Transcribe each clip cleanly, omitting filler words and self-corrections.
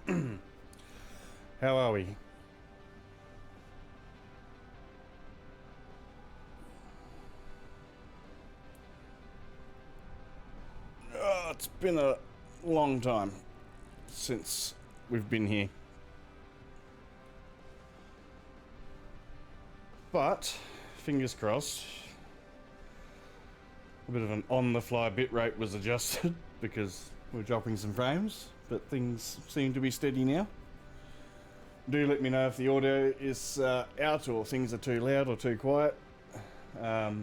How are we? Oh, it's been a long time since we've been here. But, fingers crossed, a bit of an on-the-fly bitrate was adjusted because we're dropping some frames, but things seem to be steady now. Do let me know if the audio is out or things are too loud or too quiet. We're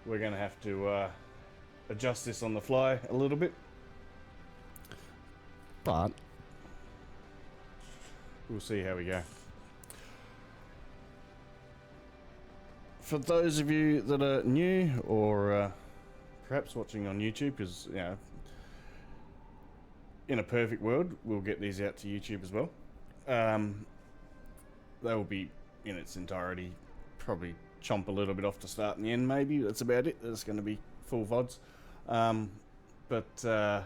going to have to adjust this on the fly a little bit. But we'll see how we go. For those of you that are new or perhaps watching on YouTube, because in a perfect world, we'll get these out to YouTube as well. They will be in its entirety, probably chomp a little bit off the start and the end, maybe. That's about it. There's going to be full VODs. But for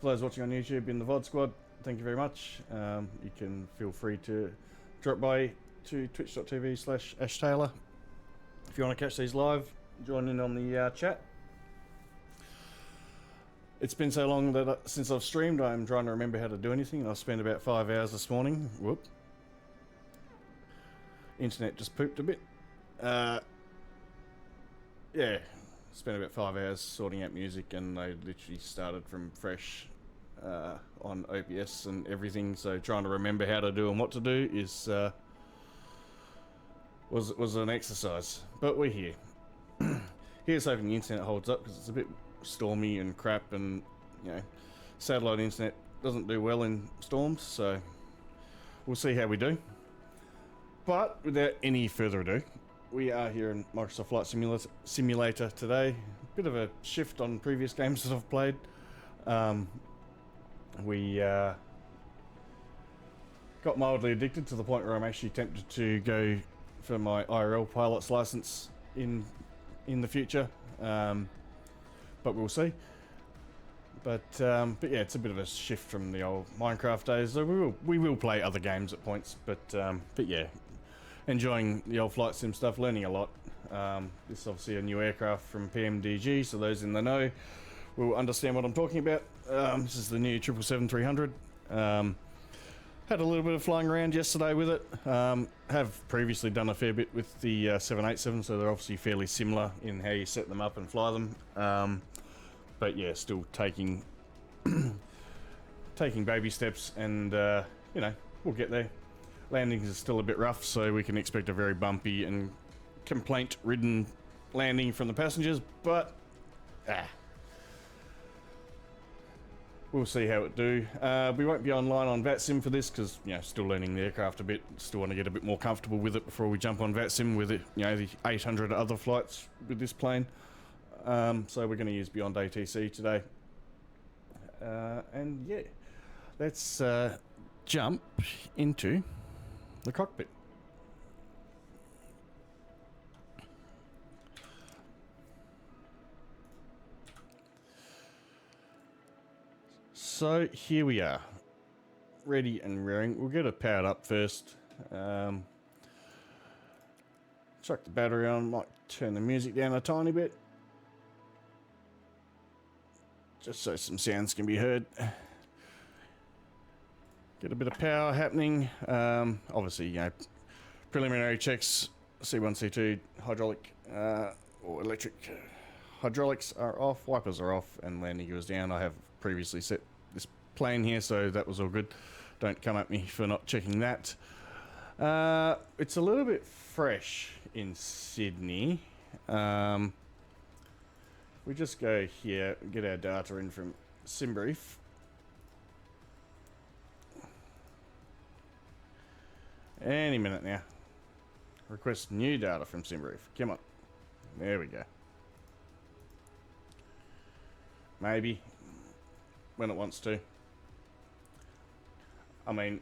those watching on YouTube in the VOD squad, thank you very much. You can feel free to drop by to twitch.tv/AshTaylor if you want to catch these live. Join in on the chat. It's been so long that since I've streamed, I'm trying to remember how to do anything. I spent about 5 hours this morning. Whoop. Internet just pooped a bit. Yeah, spent about 5 hours sorting out music, and I literally started from fresh on OBS and everything. So trying to remember how to do and what to do is was an exercise. But we're here. Here's hoping the internet holds up because it's a bit stormy and crap, and satellite internet doesn't do well in storms, so we'll see how we do. But without any further ado, we are here in Microsoft Flight Simulator today. Bit of a shift on previous games that I've played. We got mildly addicted to the point where I'm actually tempted to go for my IRL pilot's license in the future. But we'll see. But yeah, it's a bit of a shift from the old Minecraft days. So we will play other games at points. But yeah, enjoying the old flight sim stuff, learning a lot. This is obviously a new aircraft from PMDG, so those in the know will understand what I'm talking about. This is the new 777-300. Had a little bit of flying around yesterday with it. Have previously done a fair bit with the 787, so they're obviously fairly similar in how you set them up and fly them. But yeah, still taking baby steps, and we'll get there. Landings are still a bit rough, so we can expect a very bumpy and complaint-ridden landing from the passengers, but we'll see how it do. We won't be online on VATSIM for this because, still learning the aircraft a bit. Still want to get a bit more comfortable with it before we jump on VATSIM with it. The 800 other flights with this plane. So we're going to use Beyond ATC today. And yeah, let's jump into the cockpit. So here we are, ready and rearing. We'll get it powered up first. Chuck the battery on, might turn the music down a tiny bit, just so some sounds can be heard. Get a bit of power happening. Obviously, preliminary checks, C1, C2, hydraulic or electric hydraulics are off, wipers are off, and landing gear is down. I have previously set this plane here, so that was all good. Don't come at me for not checking that. It's a little bit fresh in Sydney. We just go here, get our data in from SimBrief. Any minute now. Request new data from SimBrief. Come on. There we go. Maybe. When it wants to. I mean,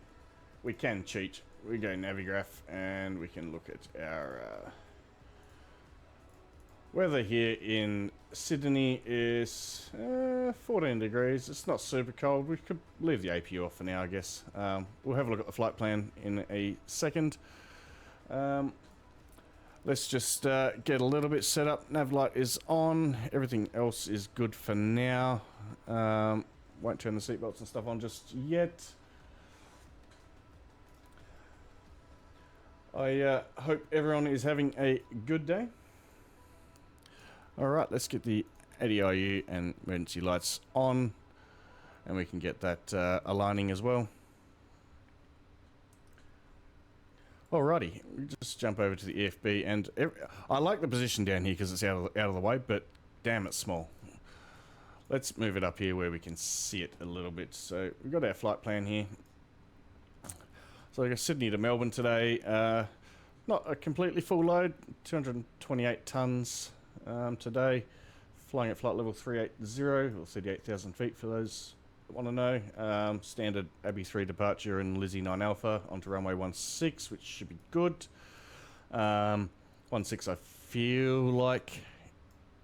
we can cheat. We go Navigraph and we can look at our Weather here in Sydney is 14 degrees. It's not super cold. We could leave the APU off for now, I guess. We'll have a look at the flight plan in a second. Let's just get a little bit set up. Nav light is on. Everything else is good for now. Won't turn the seatbelts and stuff on just yet. I hope everyone is having a good day. Alright, let's get the ADIU and emergency lights on, and we can get that aligning as well. Alrighty, we just jump over to the EFB, and I like the position down here because it's out of the way, but damn, it's small. Let's move it up here where we can see it a little bit. So we've got our flight plan here. So I go Sydney to Melbourne today. Not a completely full load, 228 tonnes today. Flying at flight level 380, or 38,000 feet for those that want to know. Standard Abbey 3 departure and Lizzie 9 Alpha onto runway 16, which should be good. 16 I feel like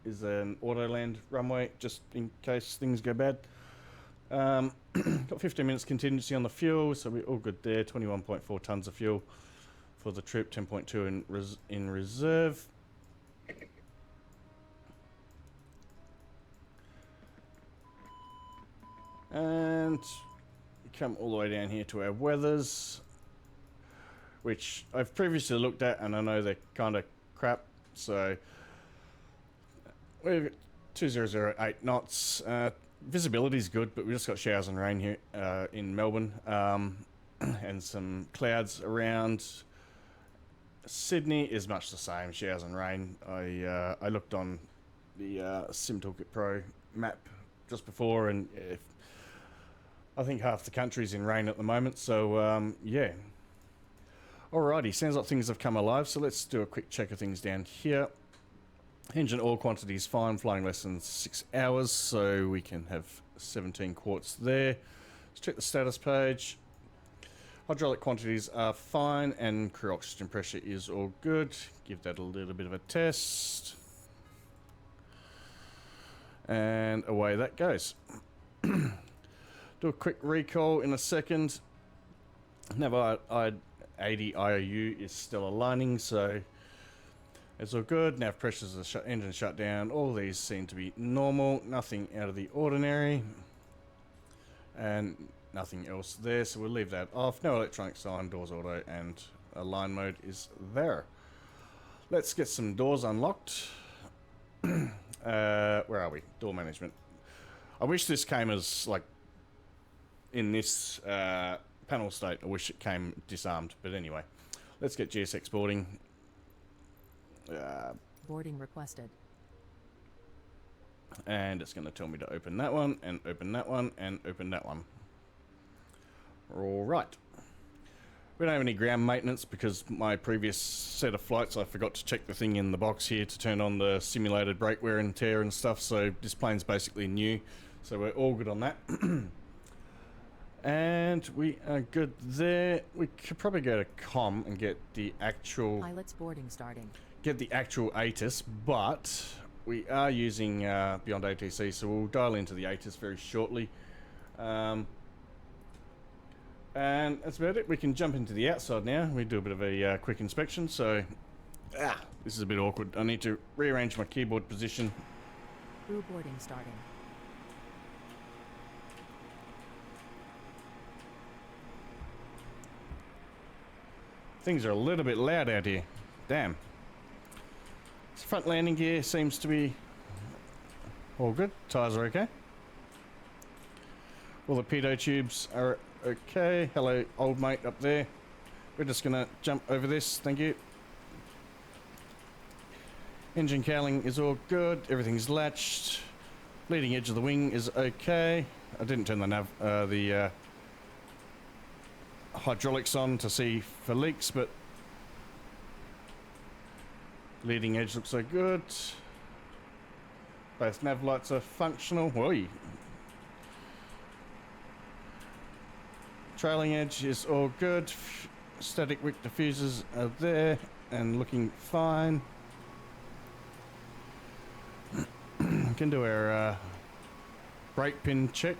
is an auto land runway, just in case things go bad. Got 15 minutes contingency on the fuel, so we're all good there. 21.4 tonnes of fuel for the trip, 10.2 in reserve. And come all the way down here to our weathers, which I've previously looked at, and I know they're kind of crap. So we've got 2008 knots. Visibility is good, but we just got showers and rain here in Melbourne, and some clouds around. Sydney is much the same, showers and rain. I looked on the Sim Toolkit Pro map just before, and I think half the country's in rain at the moment, so yeah. Alrighty, sounds like things have come alive, so let's do a quick check of things down here. Engine oil quantity is fine, flying less than 6 hours, so we can have 17 quarts there. Let's check the status page. Hydraulic quantities are fine, and crew oxygen pressure is all good. Give that a little bit of a test. And away that goes. Do a quick recall in a second. Nav 80 IOU is still aligning, so it's all good. Nav pressures are engine shut down. All these seem to be normal. Nothing out of the ordinary. And nothing else there, so we'll leave that off. No electronics on, doors auto, and align mode is there. Let's get some doors unlocked. Where are we? Door management. I wish this came as, like, in this panel state. I wish it came disarmed, but anyway. Let's get GSX boarding. Boarding requested. And it's going to tell me to open that one, and open that one, and open that one. Alright. We don't have any ground maintenance because my previous set of flights I forgot to check the thing in the box here to turn on the simulated brake wear and tear and stuff, so this plane's basically new, so we're all good on that. And we are good there. We could probably go to COM and get the actual Pilot's boarding starting. Get the actual ATIS, but we are using Beyond ATC, so we'll dial into the ATIS very shortly. And that's about it. We can jump into the outside now. We do a bit of a quick inspection. So, this is a bit awkward. I need to rearrange my keyboard position. Crew boarding starting. Things are a little bit loud out here. Damn. This front landing gear seems to be all good. Tyres are okay. All the pitot tubes are okay. Hello, old mate up there. We're just gonna jump over this. Thank you. Engine cowling is all good. Everything's latched. Leading edge of the wing is okay. I didn't turn the hydraulics on to see for leaks, but leading edge looks so good. Both nav lights are functional. Whoa. Trailing edge is all good. Static wick diffusers are there and looking fine. we can do our brake pin check.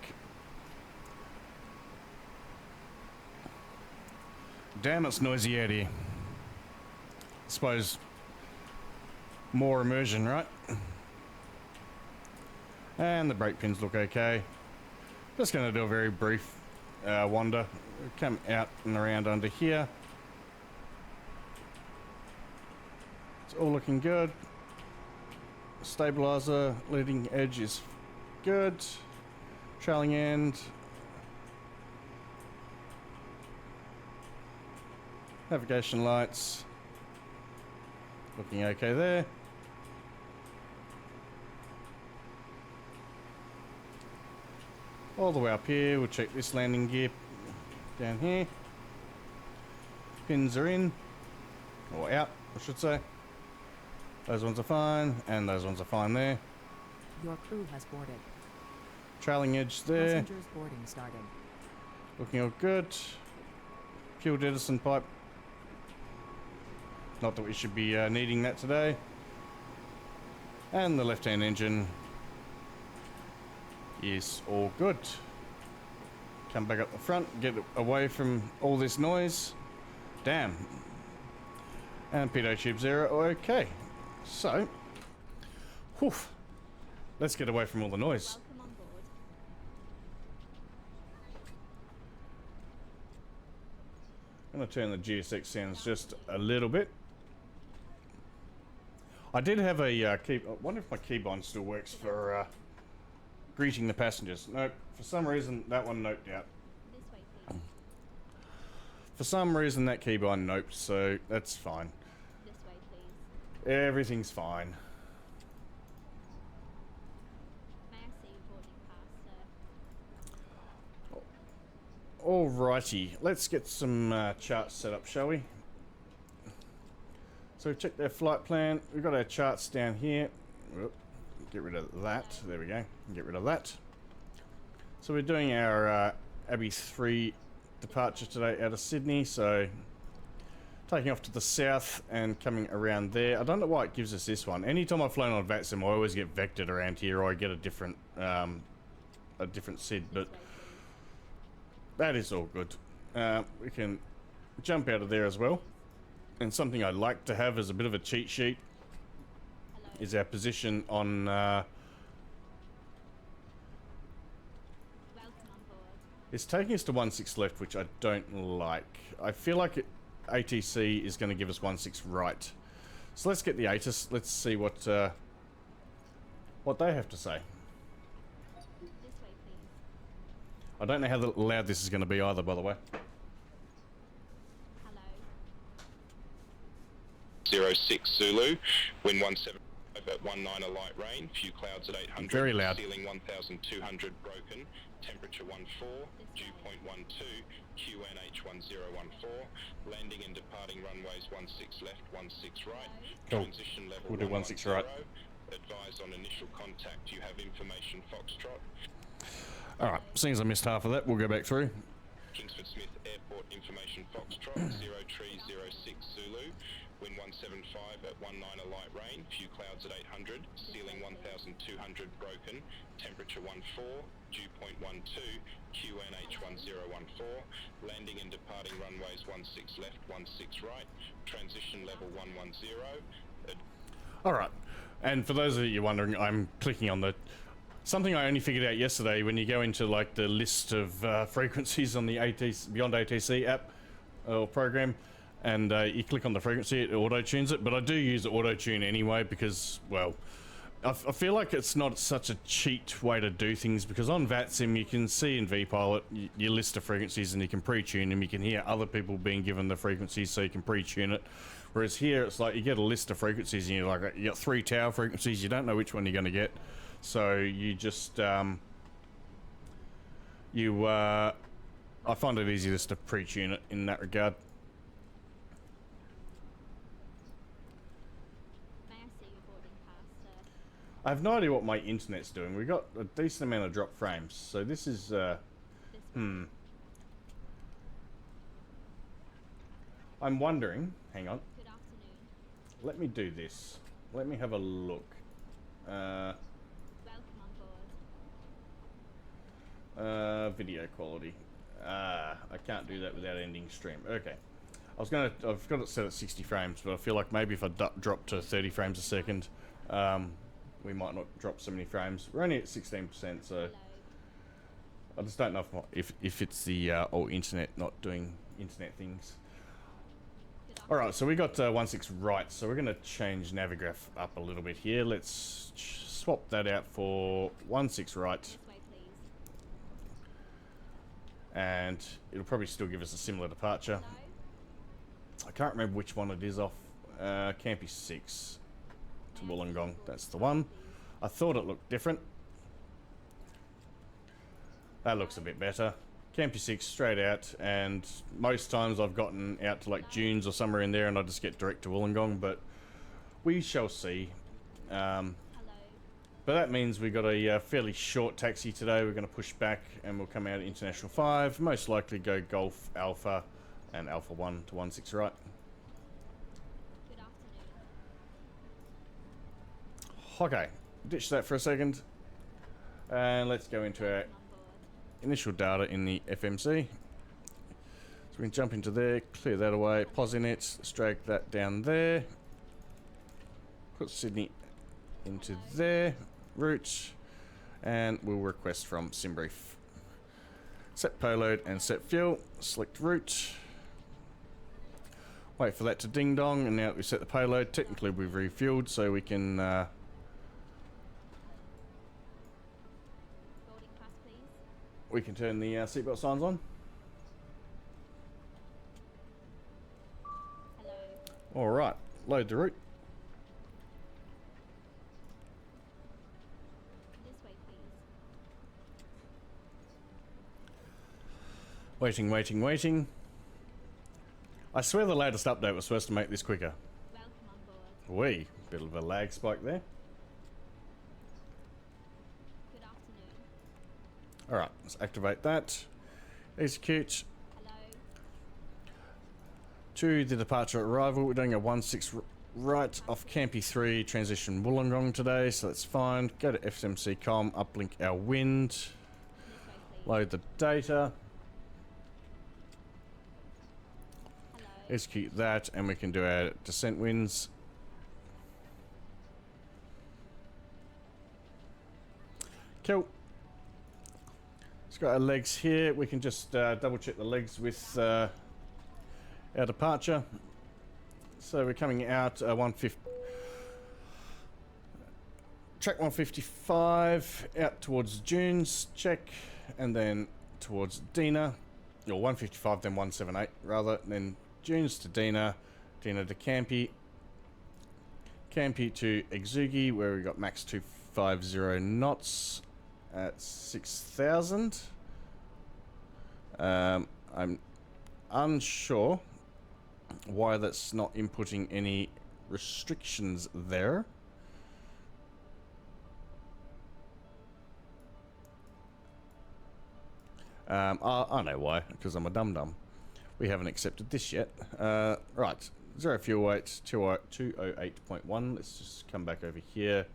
Damn, it's noisy out here. Suppose more immersion, right? And the brake pins look okay. Just going to do a very brief wander. Come out and around under here. It's all looking good. Stabilizer leading edge is good. Trailing end. Navigation lights. Looking okay there. All the way up here, we'll check this landing gear down here. Pins are in, or out, I should say. Those ones are fine, and those ones are fine there. Your crew has boarded. Trailing edge there. Passengers boarding started. Looking all good. Fuel jettison pipe. Not that we should be needing that today. And the left-hand engine is all good. Come back up the front, get away from all this noise. Damn. And pitot tube 0, okay. So, whew, let's get away from all the noise. Welcome on board. I'm going to turn the GSX sounds just a little bit. I did have a key. I wonder if my keybind still works for greeting the passengers. Nope. For some reason, that one noped out. This way, please. For some reason, that keybind noped, so that's fine. This way, please. Everything's fine. May I see your boarding pass, sir? Alrighty, let's get some charts set up, shall we? So we've checked their flight plan. We've got our charts down here. Whoop, get rid of that. There we go. Get rid of that. So we're doing our Abbey 3 departure today out of Sydney. So taking off to the south and coming around there. I don't know why it gives us this one. Anytime I've flown on VATSIM, I always get vectored around here, or I get a different SID. But that is all good. We can jump out of there as well. And something I like to have as a bit of a cheat sheet is our position on Welcome on board. it's taking us to 16 left, which I don't like. I feel like ATC is going to give us 16 right. So let's get the ATIS. Let's see what they have to say. This way, please. I don't know how loud this is going to be either, by the way. Hello. 06 Zulu, wind 17 at 19 a light rain, few clouds at 800, Very loud. ceiling 1200 broken, temperature 14, dew point 12, QNH1014, landing and departing runways 16 left, 16 right, Cool. transition level We'll do 16 right. 110, advise on initial contact, you have information Foxtrot, Alright, seeing as I missed half of that, we'll go back through. Kingsford Smith Airport information Foxtrot, 0306 Zulu, wind 175 at 19 a light rain, few clouds at 800, ceiling 1200 broken, temperature 14, dew point 12, QNH1014, landing and departing runways 16 left, 16 right, transition level 110, Alright, and for those of you wondering, I'm clicking on the... Something I only figured out yesterday when you go into like the list of frequencies on the ATC, Beyond ATC app or program, and you click on the frequency, it auto-tunes it, but I do use auto-tune anyway because, well, I feel like it's not such a cheat way to do things, because on VATSIM you can see in vPilot your list of frequencies and you can pre-tune them, you can hear other people being given the frequencies so you can pre-tune it, whereas here it's like you get a list of frequencies and you're like, you got 3 tower frequencies, you don't know which one you're going to get, so you just, I find it easy just to pre-tune it in that regard. May I see your boarding pass, sir? I have no idea what my internet's doing. We got a decent amount of drop frames, so this is This way. I'm wondering, hang on, Good afternoon. let me do this. Let me have a look. Welcome Video quality. I can't do that without ending stream. Okay. I've got it set at 60 frames, but I feel like maybe if I drop to 30 frames a second, we might not drop so many frames. We're only at 16%, so I just don't know if it's the old internet not doing internet things. Alright, so we got 1.6 right, so we're going to change Navigraph up a little bit here. Let's swap that out for 1.6 right. This way, please. And it'll probably still give us a similar departure. I can't remember which one it is off. Campy 6 to Wollongong. That's the one. I thought it looked different. That looks a bit better. Campy 6 straight out, and most times I've gotten out to like Dunes or somewhere in there and I just get direct to Wollongong, but we shall see. Hello. But that means we've got a fairly short taxi today. We're going to push back and we'll come out at International 5. Most likely go Golf Alpha and Alpha 1 to 1.6 right. Good afternoon. Okay, ditch that for a second. And let's go into our On board. initial data in the FMC. So we can jump into there, clear that away, pause in it, let's drag that down there. Put Sydney into there, route, and we'll request from Simbrief. Set payload and set fuel, select route. Wait for that to ding dong, and now that we set the payload, technically we've refueled, so we can Boarding pass, please. turn the seatbelt signs on. Hello. All right, load the route. This way, please. Waiting, waiting, waiting. I swear the latest update was supposed to make this quicker. Welcome on board. Wee, bit of a lag spike there. Good afternoon. All right, let's activate that. Execute. Hello. To the departure arrival, we're doing a 1.6 right off Campy 3, transition Wollongong today, so that's fine. Go to FMC.com, uplink our wind, This way, please. load the data, Hello. execute that, and we can do our descent winds. Cool. It's got our legs here. We can just double check the legs with our departure. So we're coming out 150. Track 155 out towards Dunes, check, and then towards Dina, or 155, then 178 rather, then Dunes to Dina, Dina to Campy, Campy to Exugi, where we got max 250 knots at 6,000. I'm unsure why that's not inputting any restrictions there. I know why, because I'm a dum-dum. We haven't accepted this yet. Right, zero fuel weight, 208.1. Let's just come back over here,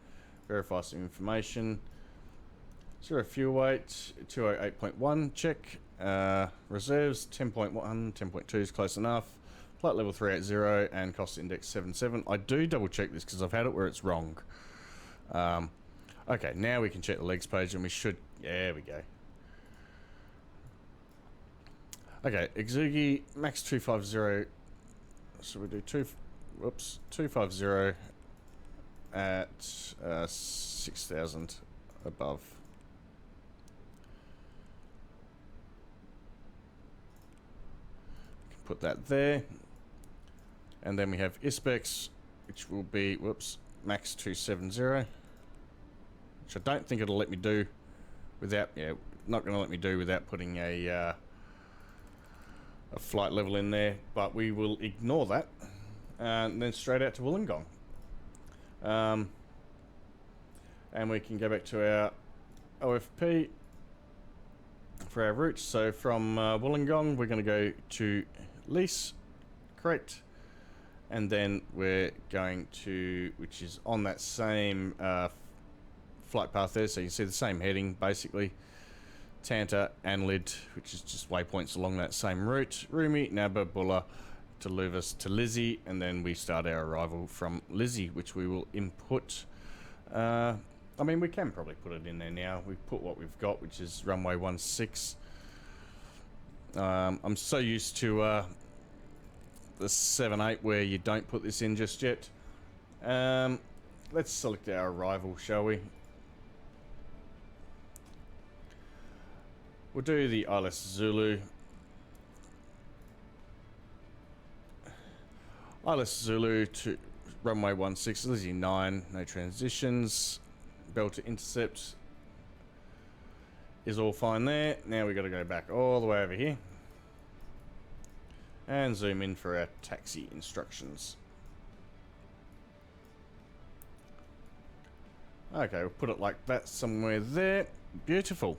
verify some information. Zero fuel weight, 208.1, check. Reserves, 10.1, 10.2 is close enough. Flight level 380 and cost index 77. I do double check this because I've had it where it's wrong. Okay, now we can check the legs page and we should, there we go. Okay, Exugi, max 250. So we do 250 at 6,000 above. Put that there. And then we have ISPEX, which will be, max 270. Which I don't think it'll let me do without, not going to let me do without putting a flight level in there, but we will ignore that and then straight out to Wollongong. And we can go back to our OFP for our route. So from Wollongong, we're going to go to Lease, correct, and then we're going to, which is on that same flight path there, so you can see the same heading basically. Tanta, and Lid, which is just waypoints along that same route. Rumi, Nabba, Bulla, to Luvis to Lizzie, and then we start our arrival from Lizzie, which we will input. I mean, we can probably put it in there now. We've put what we've got, which is runway 16. I'm so used to the 7-8 where you don't put this in just yet. Let's select our arrival, shall we? We'll do the ILS Zulu. ILS Zulu to runway 16, Lizzie 9, no transitions. Bell to intercept is all fine there. Now we've got to go back all the way over here and zoom in for our taxi instructions. Okay, we'll put it like that somewhere there. Beautiful.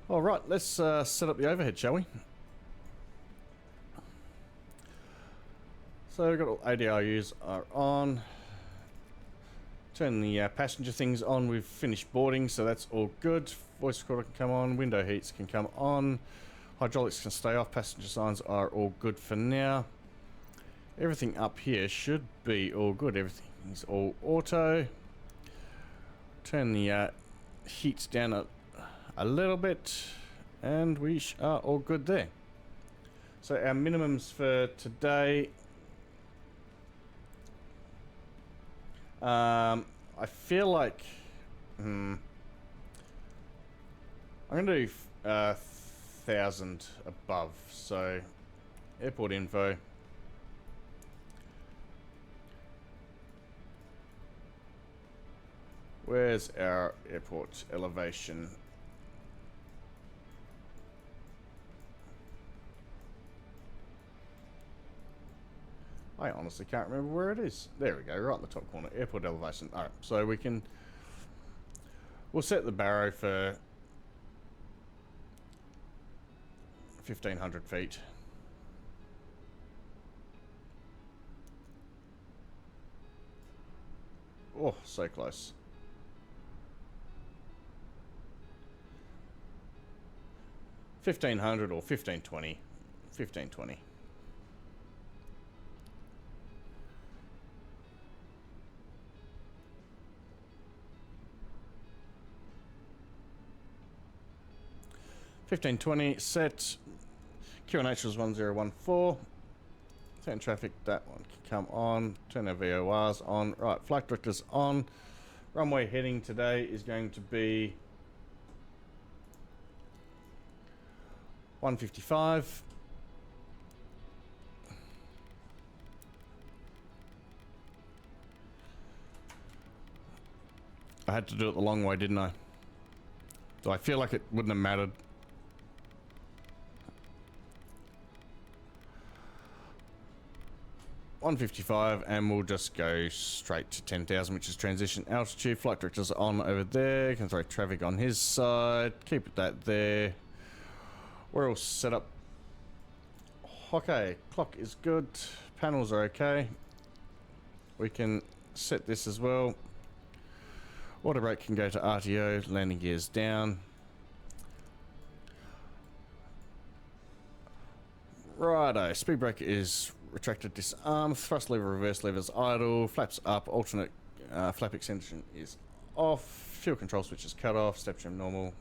All right, let's set up the overhead, shall we? So we've got all ADRUs are on. Turn the passenger things on. We've finished boarding, so that's all good. Voice recorder can come on. Window heats can come on. Hydraulics can stay off. Passenger signs are all good for now. Everything up here should be all good. Everything is all auto. Turn the heats down a little bit, and we are all good there. So our minimums for today, I feel like I'm gonna do 1,000 above. So airport info, where's our airport elevation? I honestly can't remember where it is. There we go, right in the top corner. Airport elevation. Alright, so we'll set the barrow for 1,500 feet. Oh, so close. $1,500 or 1,520. 1,520. $1,520 set. QNH was 1014. Turn traffic, that one can come on. Turn our VORs on. Right, flight directors on. Runway heading today is going to be 155. I had to do it the long way, didn't I? So I feel like it wouldn't have mattered. $155, and we'll just go straight to 10,000, which is transition altitude. Flight director's on over there. Can throw traffic on his side. Keep that there. We're all set up. Okay, clock is good. Panels are okay. We can set this as well. Water brake can go to RTO. Landing gears down. Righto, speed brake is retracted, disarm, thrust lever, reverse levers idle, flaps up, alternate flap extension is off, fuel control switch is cut off, step trim normal.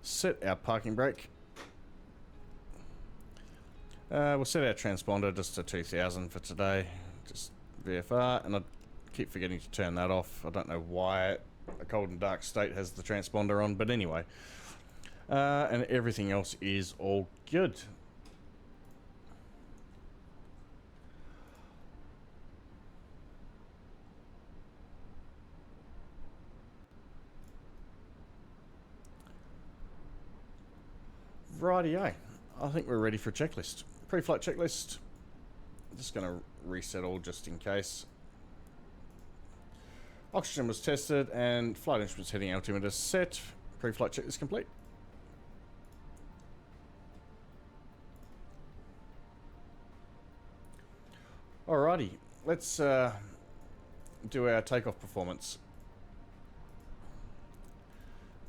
Set our parking brake. We'll set our transponder just to 2000 for today, just VFR, and I keep forgetting to turn that off. I don't know why a cold and dark state has the transponder on, but anyway. And everything else is all good. Rightio, I think we're ready for a checklist. Pre-flight checklist. I'm just going to reset all just in case. Oxygen was tested and flight instruments heading altimeter set. Pre-flight checklist complete. Alrighty, let's do our takeoff performance.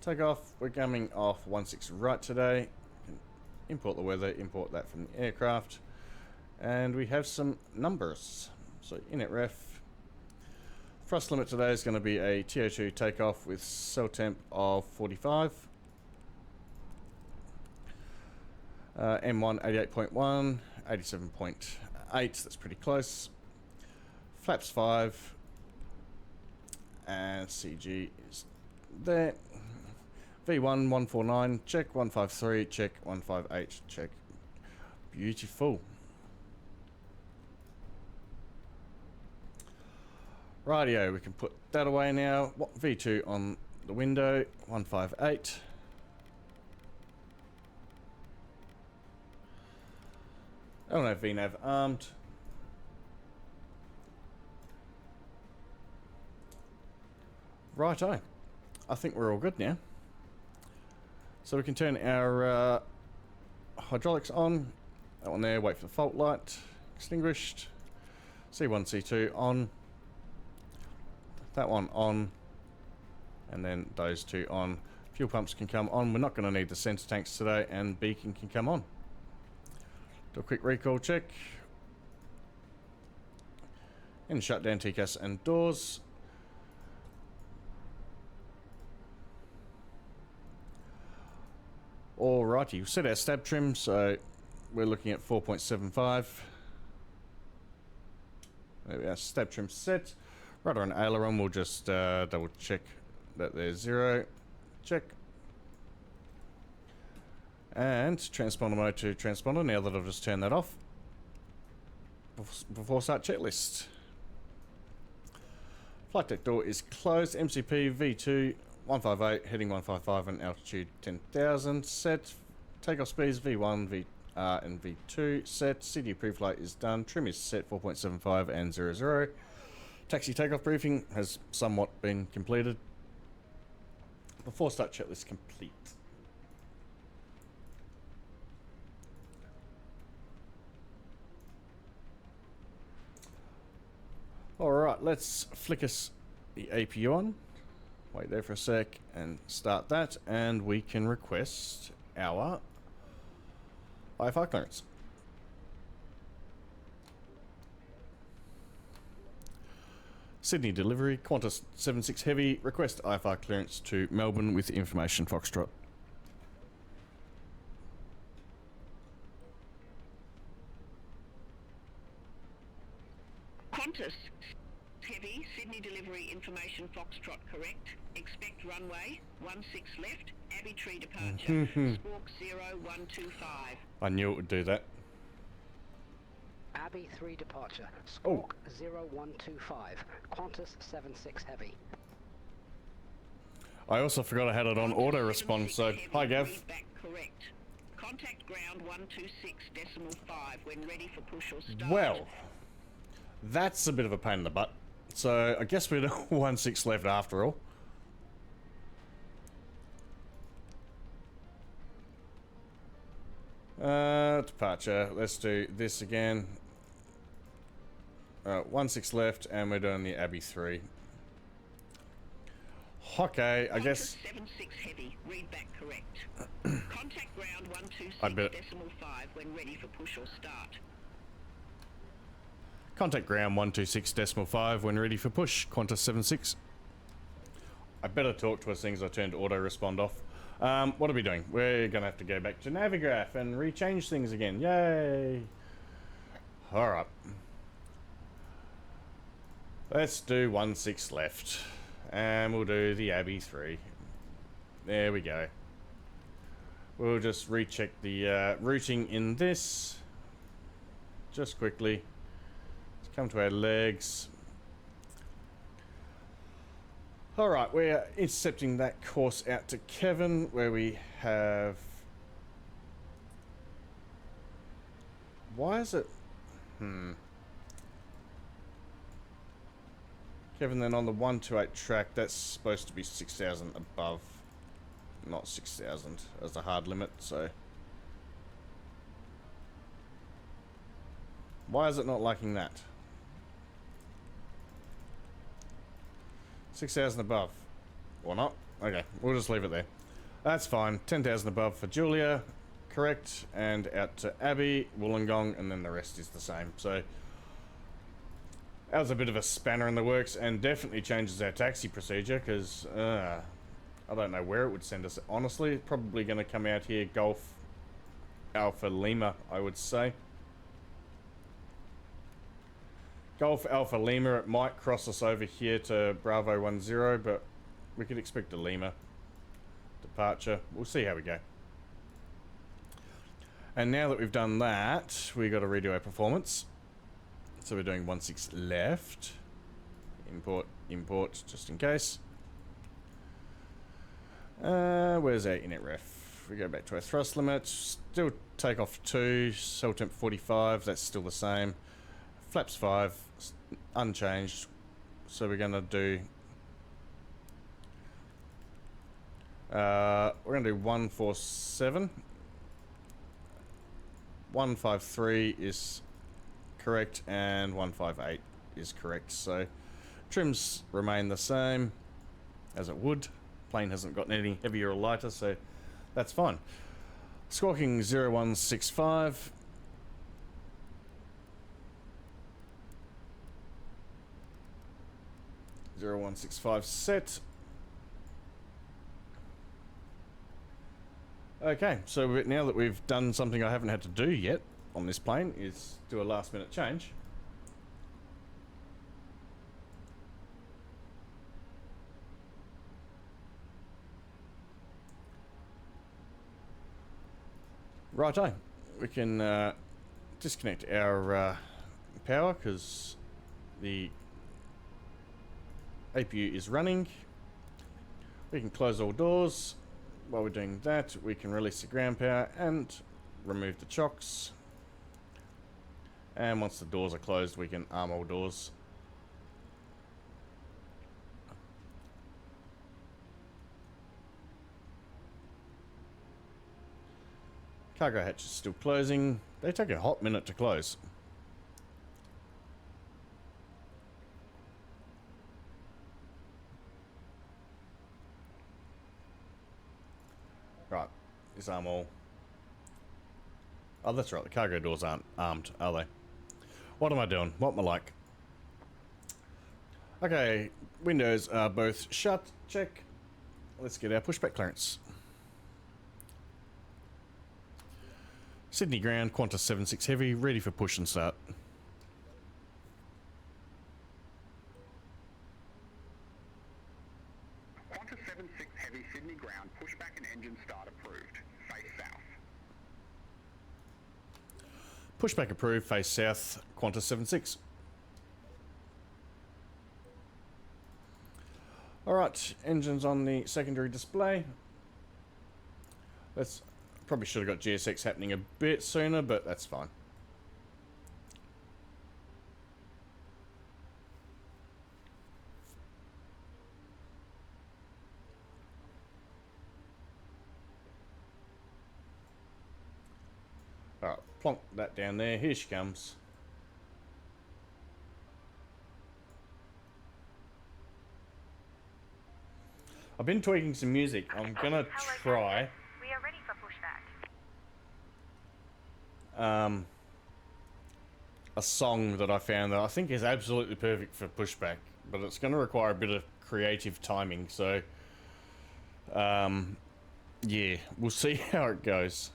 Takeoff, we're coming off 16 right today. Import the weather, import that from the aircraft. And we have some numbers. So init ref. Thrust limit today is going to be a TO2 takeoff with cell temp of 45. M1 88.1, 87.8, that's pretty close. Flaps 5. And CG is there. V1 149, check. 153, check. 158, check. Beautiful. Rightio, we can put that away now. V2 on the window, 158. LNAV VNAV armed. Righto. I think we're all good now. So we can turn our hydraulics on. That one there, wait for the fault light. Extinguished. C1, C2 on. That one on. And then those two on. Fuel pumps can come on. We're not going to need the sensor tanks today, and beacon can come on. Do a quick recall check. And shut down TCAS and doors. Alrighty, we've set our stab trim, so we're looking at 4.75. There we are, stab trim set. Rudder and aileron, we'll just double check that there's 0. Check. And transponder mode to transponder, now that I've just turned that off. Before start checklist. Flight deck door is closed. MCP V2 158, heading 155 and altitude 10,000 set. Takeoff speeds V1, VR and V2 set. CD pre-flight is done. Trim is set 4.75 and 00. Taxi takeoff briefing has somewhat been completed. Before start checklist complete. Alright, let's flick us the APU on. Wait there for a sec and start that, and we can request our IFR clearance. Sydney delivery, Qantas 76 Heavy, request IFR clearance to Melbourne with information Foxtrot. Qantas Heavy, Sydney delivery information Foxtrot correct. Expect runway 16 left, Abbey Tree departure. Squawk 0125. I knew it would do that. Abbey 3 departure. Squawk 0125. Qantas 76 Heavy. I also forgot I had it on auto response, so hi Gav. Read back correct. Contact ground 126.5 when ready for push or start. Well, that's a bit of a pain in the butt. So I guess we're 16 left after all. Departure. Let's do this again. 16 left, and we're doing the Abbey 3. Okay, I guess. 76 Heavy, read back correct. Contact ground 126.5 when ready for push or start. Contact ground 126.5 when ready for push. Qantas 76. I better talk to us things. I turned auto respond off. What are we doing? We're gonna have to go back to Navigraph and rechange things again. Yay! Alright. Let's do 16 left. And we'll do the Abbey 3. There we go. We'll just recheck the routing in this. Just quickly. Let's come to our legs. Alright, we're intercepting that course out to Kevin, where we have... Why is it... Kevin, then on the 128 track, that's supposed to be 6,000 above, not 6,000 as the hard limit, so... Why is it not liking that? 6,000 above. Or not. Okay, we'll just leave it there. That's fine. 10,000 above for Julia. Correct. And out to Abby, Wollongong, and then the rest is the same. So that was a bit of a spanner in the works and definitely changes our taxi procedure because I don't know where it would send us. Honestly, probably going to come out here Golf Alpha Lima, I would say. Golf Alpha Lima, it might cross us over here to Bravo 10, but we could expect a Lima departure. We'll see how we go. And now that we've done that, we got to redo our performance. So we're doing 16 left. Import, just in case. Where's our init ref? We go back to our thrust limit. Still take off 2. Cell temp 45, that's still the same. Flaps 5, unchanged. So we're going to do... we're going to do 147. 153 is correct and 158 is correct. So trims remain the same as it would. Plane hasn't gotten any heavier or lighter, so that's fine. Squawking 0165. set. Okay, so now that we've done something I haven't had to do yet on this plane is do a last minute change. Righto, we can disconnect our power because the APU is running. We can close all doors. While we're doing that, we can release the ground power and remove the chocks. And once the doors are closed, we can arm all doors. Cargo hatch is still closing. They take a hot minute to close. Right, disarm all. Oh, that's right, the cargo doors aren't armed, are they? What am I doing? What am I like? Okay, windows are both shut. Check. Let's get our pushback clearance. Sydney ground, Qantas 76 heavy, ready for push and start. Qantas 76 heavy, Sydney ground, pushback and engine start approved. Face south. Pushback approved, face south, Qantas 76. Alright, engines on the secondary display. Let's probably should have got GSX happening a bit sooner, but that's fine. Alright, plonk that down there. Here she comes. I've been tweaking some music. I'm gonna try. We are ready for pushback. A song that I found that I think is absolutely perfect for pushback, but it's going to require a bit of creative timing. So, yeah, we'll see how it goes.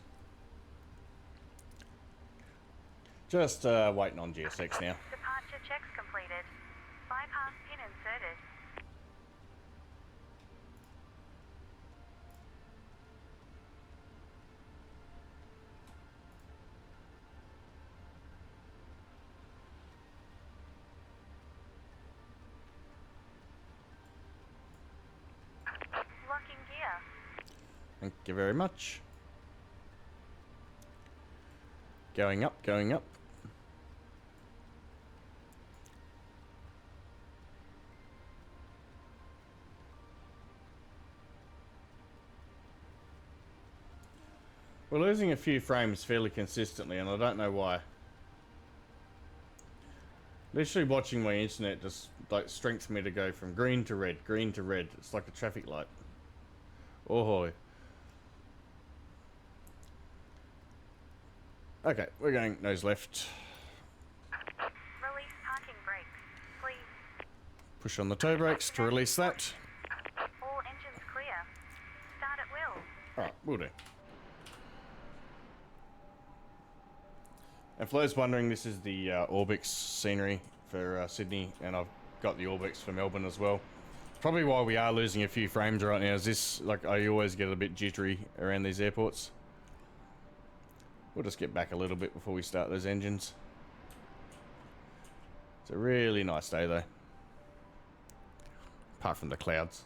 Just waiting on GSX now. Departure checks completed. Bypass pin inserted. Locking gear. Thank you very much. Going up, going up. We're losing a few frames fairly consistently, and I don't know why. Literally watching my internet just like strength meter go from green to red, green to red. It's like a traffic light. Oh hoy. Okay, we're going nose left. Release parking brakes, please. Push on the toe brakes to release that. All engines clear. Start at will. Alright, we'll do. And for those wondering, this is the Orbix scenery for Sydney, and I've got the Orbix for Melbourne as well. Probably why we are losing a few frames right now is this, like, I always get a bit jittery around these airports. We'll just get back a little bit before we start those engines. It's a really nice day though. Apart from the clouds.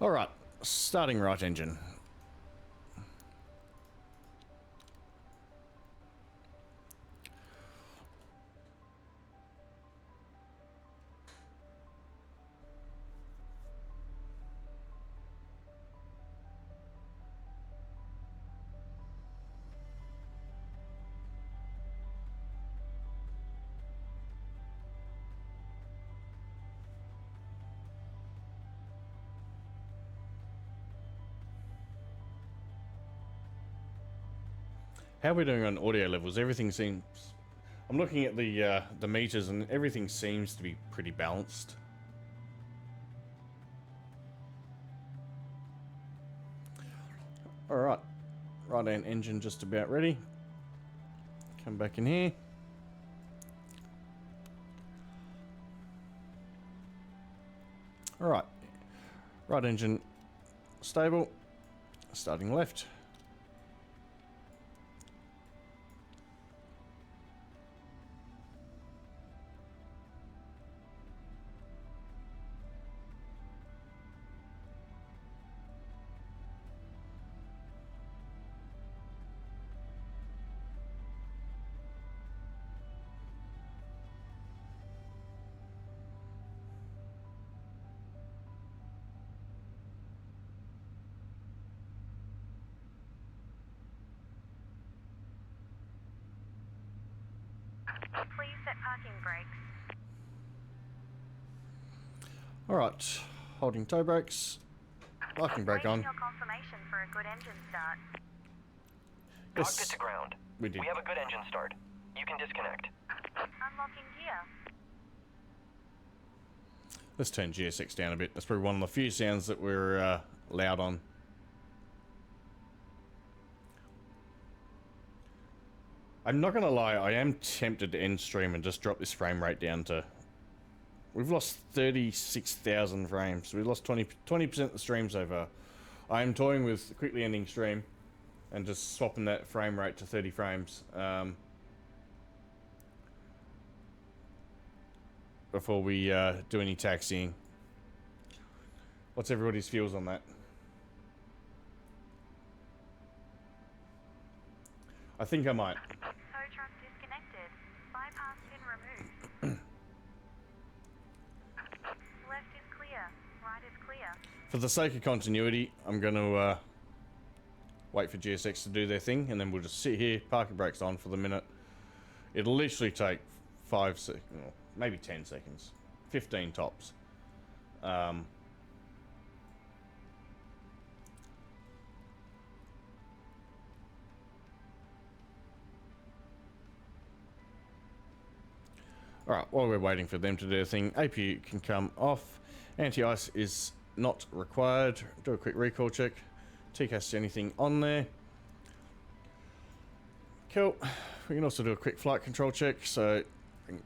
Alright, starting right engine. How are we doing on audio levels? Everything seems... I'm looking at the meters and everything seems to be pretty balanced. Alright. Right-hand engine just about ready. Come back in here. Alright. Right engine stable. Starting left. Please set parking brakes. Alright, holding toe brakes. Parking brake on. Waiting your confirmation for a good engine start. Yes, Cockpit to ground. we did. We have a good engine start. You can disconnect. Unlocking gear. Let's turn GSX down a bit. That's probably one of the few sounds that we're loud on. I'm not going to lie, I am tempted to end stream and just drop this frame rate down to... We've lost 36,000 frames. We've lost 20% of the stream so far. I am toying with quickly ending stream and just swapping that frame rate to 30 frames. Before we do any taxiing. What's everybody's feels on that? I think I might. Tow truck disconnected. Bypass pin removed. Left is clear. Right is clear. For the sake of continuity, I'm going to wait for GSX to do their thing, and then we'll just sit here, parking brakes on for the minute. It'll literally take 5 seconds, maybe 10 seconds, 15 tops. Alright, while we're waiting for them to do their thing, APU can come off. Anti-ice is not required. Do a quick recall check. TCAS anything on there. Cool. We can also do a quick flight control check, so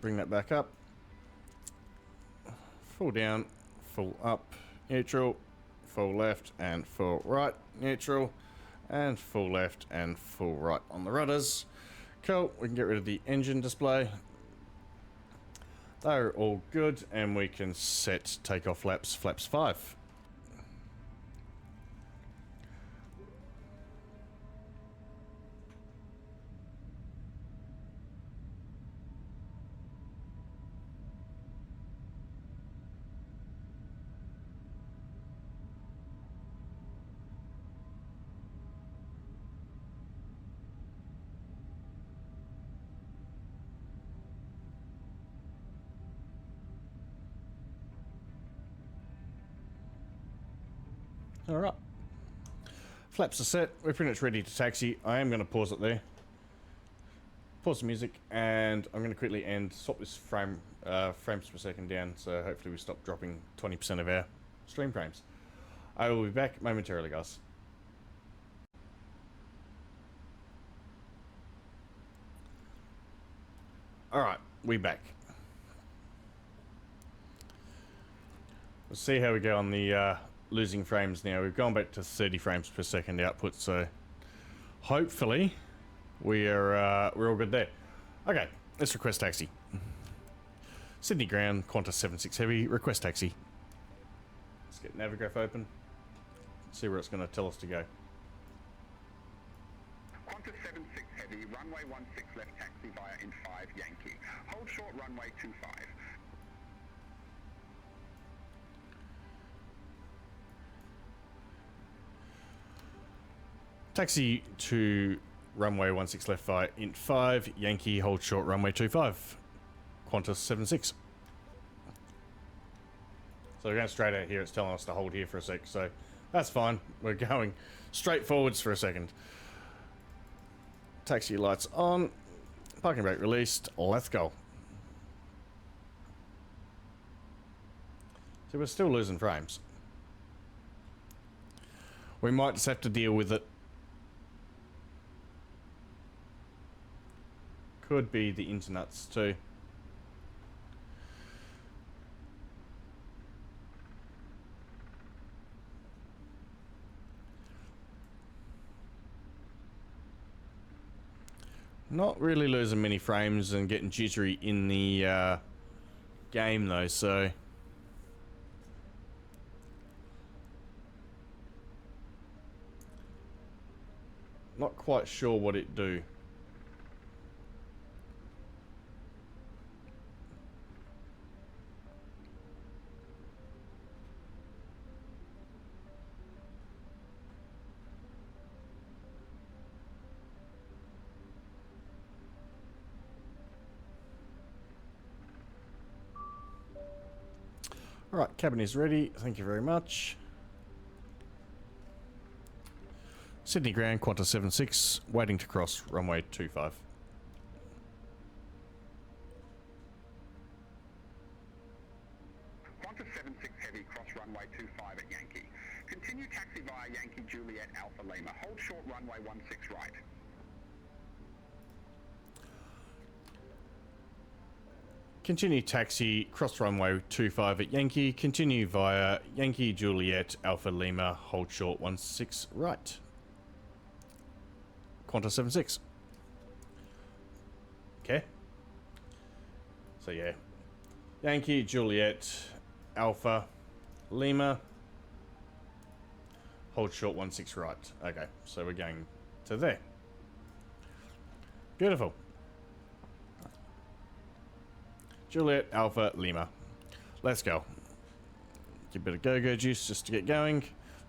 bring that back up. Full down, full up, neutral, full left and full right, neutral, and full left and full right on the rudders. Cool, we can get rid of the engine display. They're all good, and we can set takeoff flaps 5. Alright. Flaps are set. We're pretty much ready to taxi. I am going to pause it there. Pause the music, and I'm going to quickly swap this frames per second down, so hopefully we stop dropping 20% of our stream frames. I will be back momentarily, guys. Alright, we back. We'll see how we go on the losing frames now. We've gone back to 30 frames per second output, so hopefully we're all good there. Okay, let's request taxi. Sydney ground, Qantas 76 heavy, request taxi. Let's get Navigraph open. See where it's going to tell us to go. Qantas 76 heavy, runway 16 left taxi via in 5 Yankee. Hold short runway 25. Taxi to runway 16 left via int 5, Yankee, hold short runway 25. Qantas 76. So we're going straight out here. It's telling us to hold here for a sec, so that's fine. We're going straight forwards for a second. Taxi lights on. Parking brake released. Let's go. So we're still losing frames. We might just have to deal with it. Could be the internets too. Not really losing many frames and getting jittery in the game though, so not quite sure what it do. Alright, cabin is ready. Thank you very much. Sydney ground, Qantas 76, waiting to cross runway 25. Qantas 76 heavy, cross runway 25 at Yankee. Continue taxi via Yankee Juliet Alpha Lima. Hold short runway 16 right. Continue taxi, cross runway 25 at Yankee, continue via Yankee Juliet Alpha Lima, hold short 16 right. Qantas 76. Okay. So yeah. Yankee Juliet Alpha Lima, hold short 16 right. Okay, so we're going to there. Beautiful. Juliet Alpha Lima. Let's go. Give a bit of go-go juice just to get going.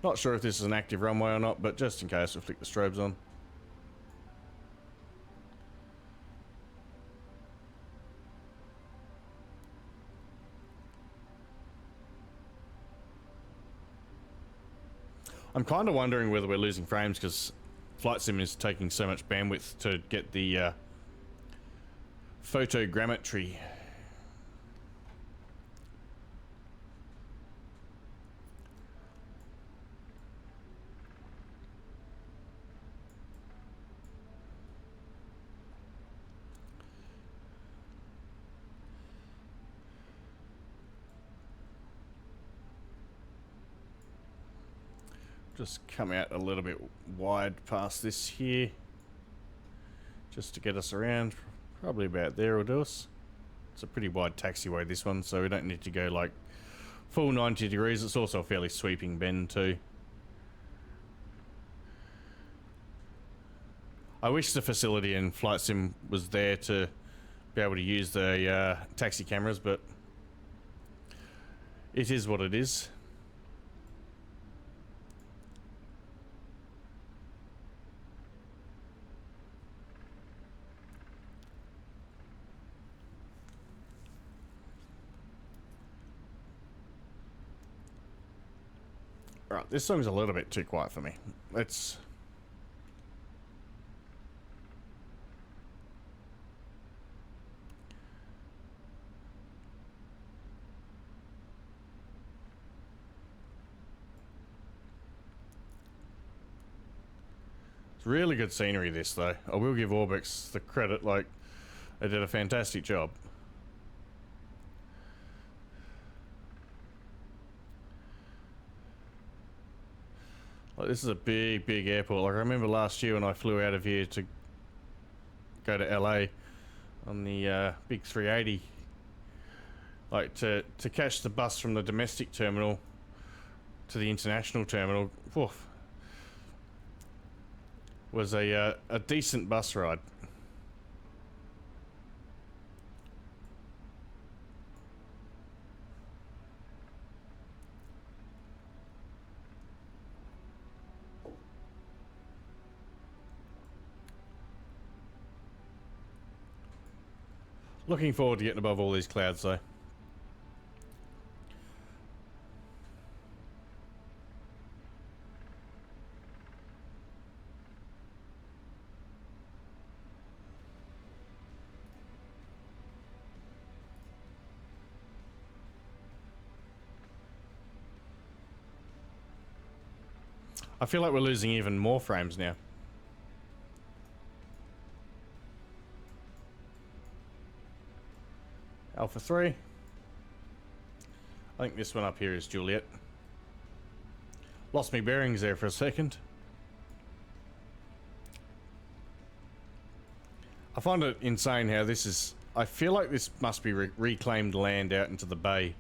Not sure if this is an active runway or not, but just in case, we'll flick the strobes on. I'm kind of wondering whether we're losing frames because Flight Sim is taking so much bandwidth to get the photogrammetry. Just come out a little bit wide past this here, just to get us around. Probably about there will do us. It's a pretty wide taxiway, this one, so we don't need to go like full 90 degrees. It's also a fairly sweeping bend too. I wish the facility in Flight Sim was there to be able to use the taxi cameras, but it is what it is. Right, this song's a little bit too quiet for me. It's really good scenery, this, though. I will give Orbix the credit, like, they did a fantastic job. Like, this is a big, big airport. Like, I remember last year when I flew out of here to go to LA on the big 380. Like, to catch the bus from the domestic terminal to the international terminal, woof, was a decent bus ride. Looking forward to getting above all these clouds, though. I feel like we're losing even more frames now. Alpha 3. I think this one up here is Juliet. Lost me bearings there for a second. I find it insane how this is... I feel like this must be reclaimed land out into the bay.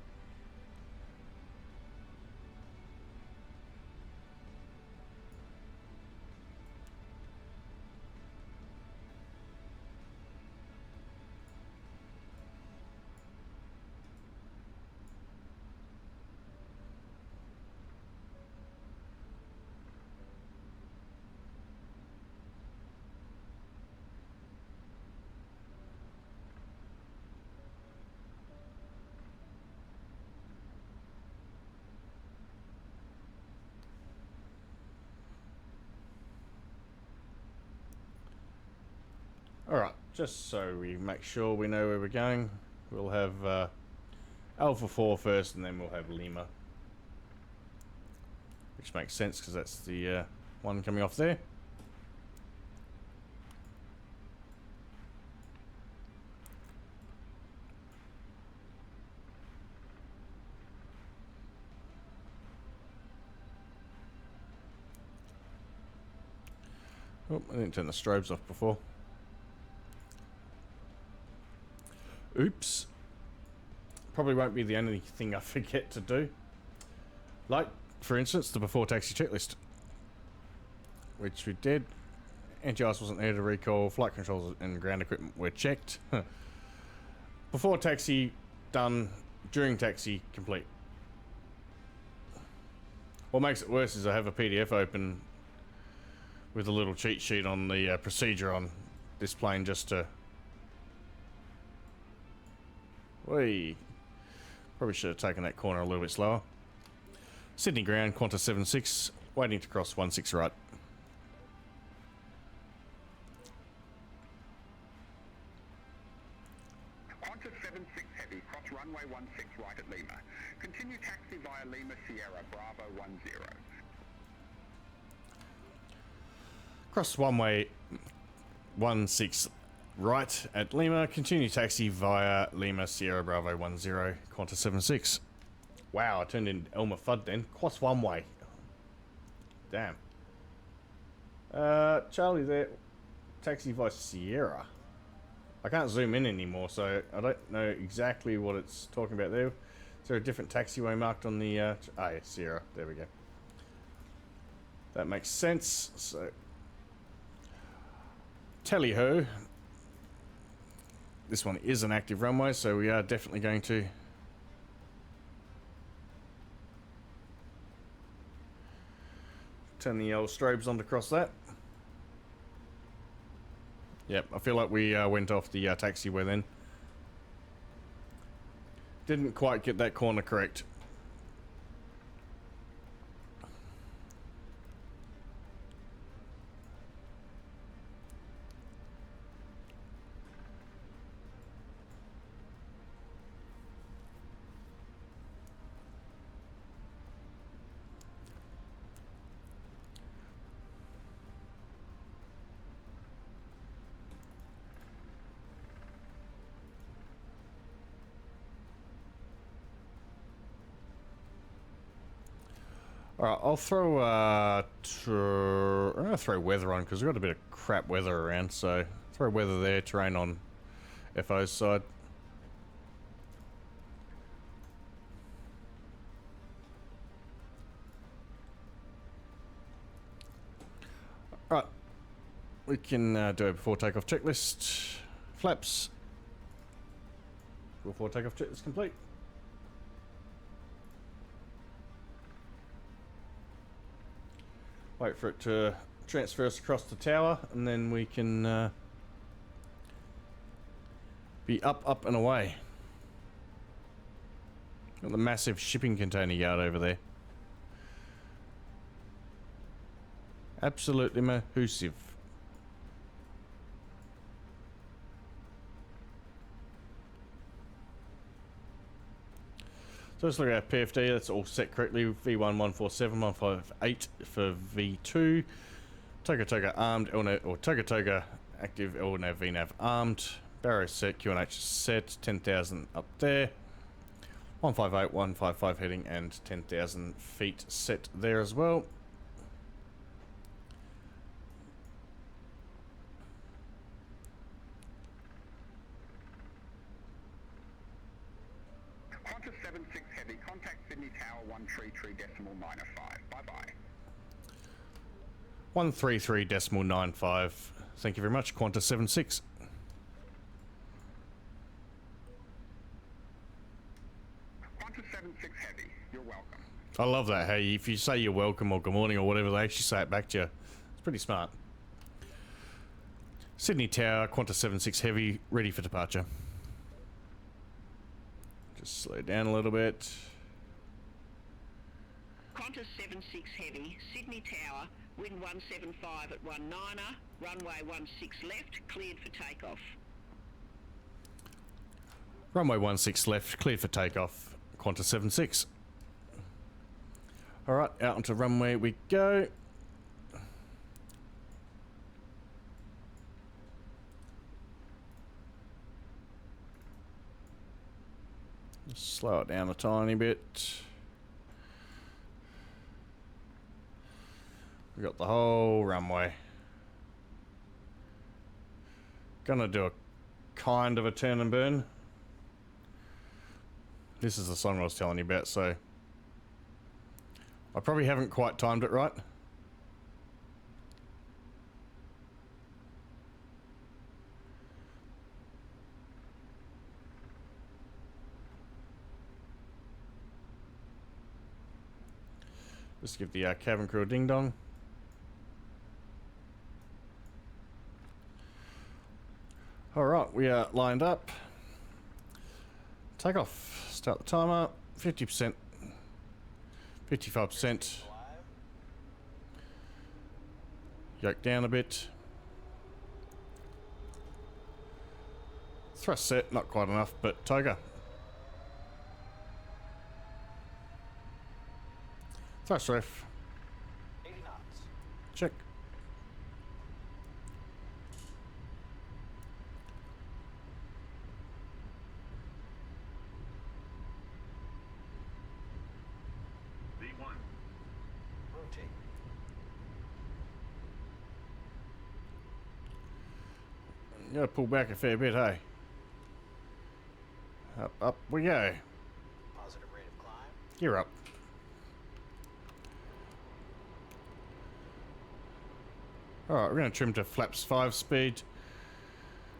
Alright, just so we make sure we know where we're going, we'll have Alpha 4 first, and then we'll have Lima. Which makes sense, because that's the one coming off there. Oh, I didn't turn the strobes off before. Oops. Probably won't be the only thing I forget to do. Like, for instance, the before taxi checklist. Which we did. Anti-ice wasn't there to recall. Flight controls and ground equipment were checked. Before taxi, done. During taxi, complete. What makes it worse is I have a PDF open with a little cheat sheet on the procedure on this plane just to... Whee! Probably should have taken that corner a little bit slower. Sydney ground, Qantas 76, waiting to cross 16 right. Qantas 76 heavy, cross runway 16 right at Lima. Continue taxi via Lima Sierra, Bravo 10. Cross runway 16 right at Lima. Continue taxi via Lima Sierra Bravo 10, Qantas 76. Wow, I turned in Elmer Fudd then. Cross one way. Damn. Charlie there. Taxi via Sierra. I can't zoom in anymore, so I don't know exactly what it's talking about there. Is there a different taxiway marked on the... yeah, Sierra. There we go. That makes sense. So... Tally-ho. This one is an active runway, so we are definitely going to turn the old strobes on to cross that. Yep, I feel like we went off the taxiway then. Didn't quite get that corner correct. Alright, I'll throw I'm gonna throw weather on because we've got a bit of crap weather around, so throw weather there, terrain on FO's side. Right, we can do a before takeoff checklist. Flaps. Before takeoff checklist complete. Wait for it to transfer us across the tower, and then we can be up and away. Got the massive shipping container yard over there. Absolutely mahoosive. So let's look at our PFD, that's all set correctly. V1 147 158 for V2. Toga armed, LNAV, or Toga active, LNAV VNAV armed. Barrow set, QNH set, 10,000 up there. 158, 155 heading, and 10,000 feet set there as well. Qantas 76 Heavy, contact Sydney Tower 133.95. Bye-bye. 133.95. Thank you very much, Qantas 76. Qantas 76 Heavy, you're welcome. I love that. Hey, if you say you're welcome or good morning or whatever, they actually say it back to you. It's pretty smart. Sydney Tower, Qantas 76 Heavy, ready for departure. Just slow down a little bit. Qantas 76 Heavy, Sydney Tower, wind 175 at 19er, runway 16 left, cleared for takeoff. Runway 16 left, cleared for takeoff. Qantas 76. Alright, out onto runway we go. Slow it down a tiny bit. We got the whole runway. Gonna do a kind of a turn and burn. This is the song I was telling you about, so I probably haven't quite timed it right. Just give the cabin crew a ding dong. Alright, we are lined up. Take off. Start the timer. 50%. 55%. Yoke down a bit. Thrust set, not quite enough, but Toga. Thrust ref. 80 knots. Check. V1. Rotate. Gotta pull back a fair bit, hey? Up we go. Positive rate of climb. You're up. Alright, we're going to trim to flaps 5 speed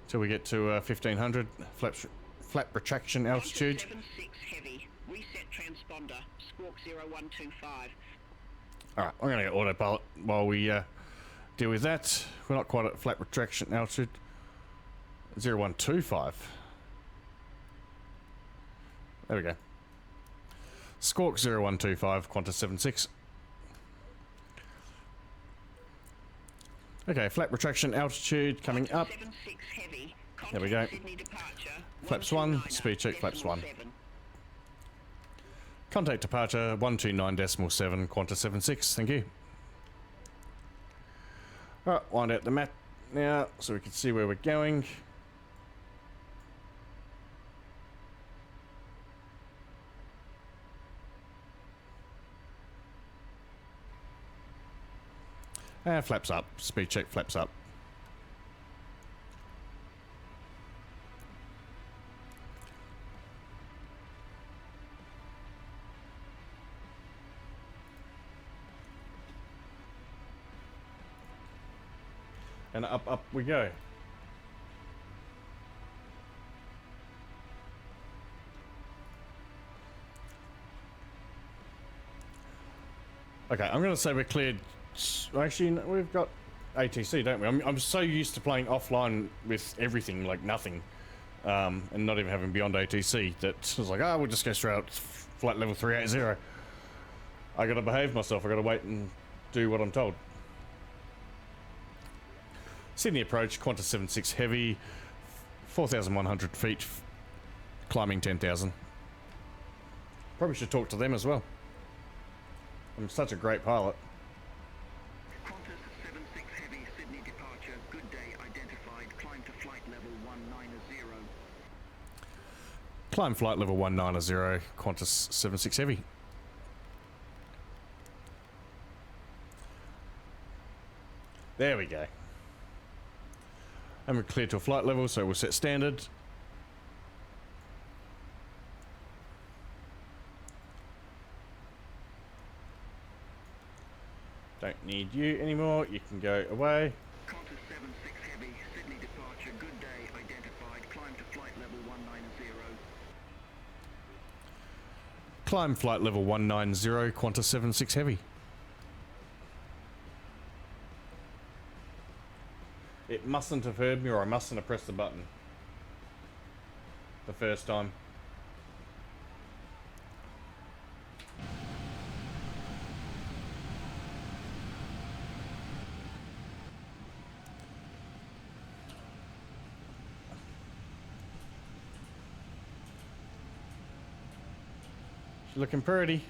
till we get to 1500 flap retraction altitude. Qantas 76 Heavy, reset transponder, squawk 0125. Alright, I'm going to get autopilot while we deal with that. We're not quite at flap retraction altitude. 0125. There we go. Squawk 0125, Qantas 76. Okay, flap retraction altitude coming up. 76 Heavy, There we go. Sydney departure, Flaps 1, speed check, flaps 1. 129.7. Contact departure 129.7, Qantas 76, thank you. Alright, wind out the map now so we can see where we're going. Flaps up. Speed check, flaps up. And up we go. Okay, I'm going to say we're cleared. Actually, no, we've got ATC, don't we? I'm so used to playing offline with everything, like nothing, and not even having beyond ATC, that I was like, oh, we'll just go straight up to flight level 380. I got to behave myself. I got to wait and do what I'm told. Sydney approach, Qantas 76 heavy, 4,100 feet, climbing 10,000. Probably should talk to them as well. I'm such a great pilot. Qantas 76 Heavy, Sydney departure, good day identified, climb to flight level 190. Climb flight level 190, Qantas 76 heavy. There we go. And we're clear to a flight level, so we'll set standard. Don't need you anymore, you can go away. Qantas 76 Heavy, Sydney departure, good day identified, climb to flight level 190. Climb flight level 190, Qantas 76 heavy. It mustn't have heard me, or I mustn't have pressed the button the first time. She's looking pretty.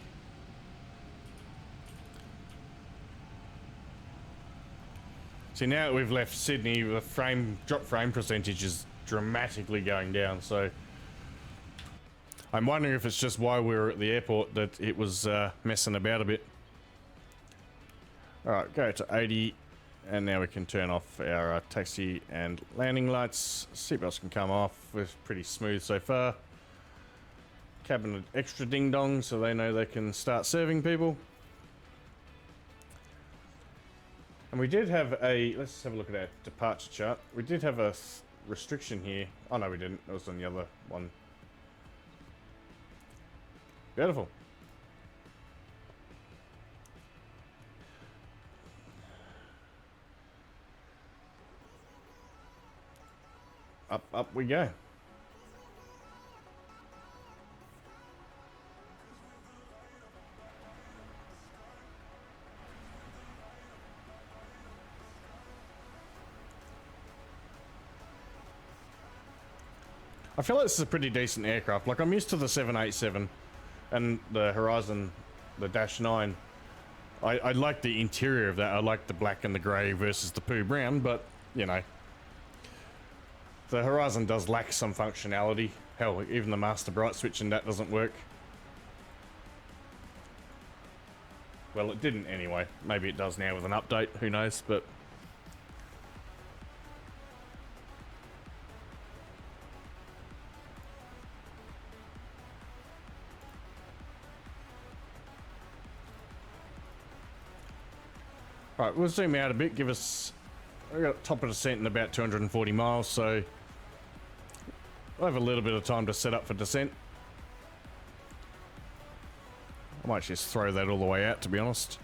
See, now that we've left Sydney, the drop frame percentage is dramatically going down, so I'm wondering if it's just while we were at the airport that it was messing about a bit. Alright, go to 80, and now we can turn off our taxi and landing lights. Seatbelts can come off. We're pretty smooth so far. Cabin extra ding dong so they know they can start serving people. And we did have a, let's have a look at our departure chart. We did have a restriction here. Oh no, we didn't. It was on the other one. Beautiful. Up we go. I feel like this is a pretty decent aircraft. Like, I'm used to the 787 and the Horizon, the Dash 9. I like the interior of that. I like the black and the grey versus the poo brown, but, you know. The Horizon does lack some functionality. Hell, even the master bright switch and that doesn't work. Well, it didn't anyway. Maybe it does now with an update, who knows, but... Right, we'll zoom out a bit, give us... We've got top of descent in about 240 miles, so... we'll have a little bit of time to set up for descent. I might just throw that all the way out, to be honest.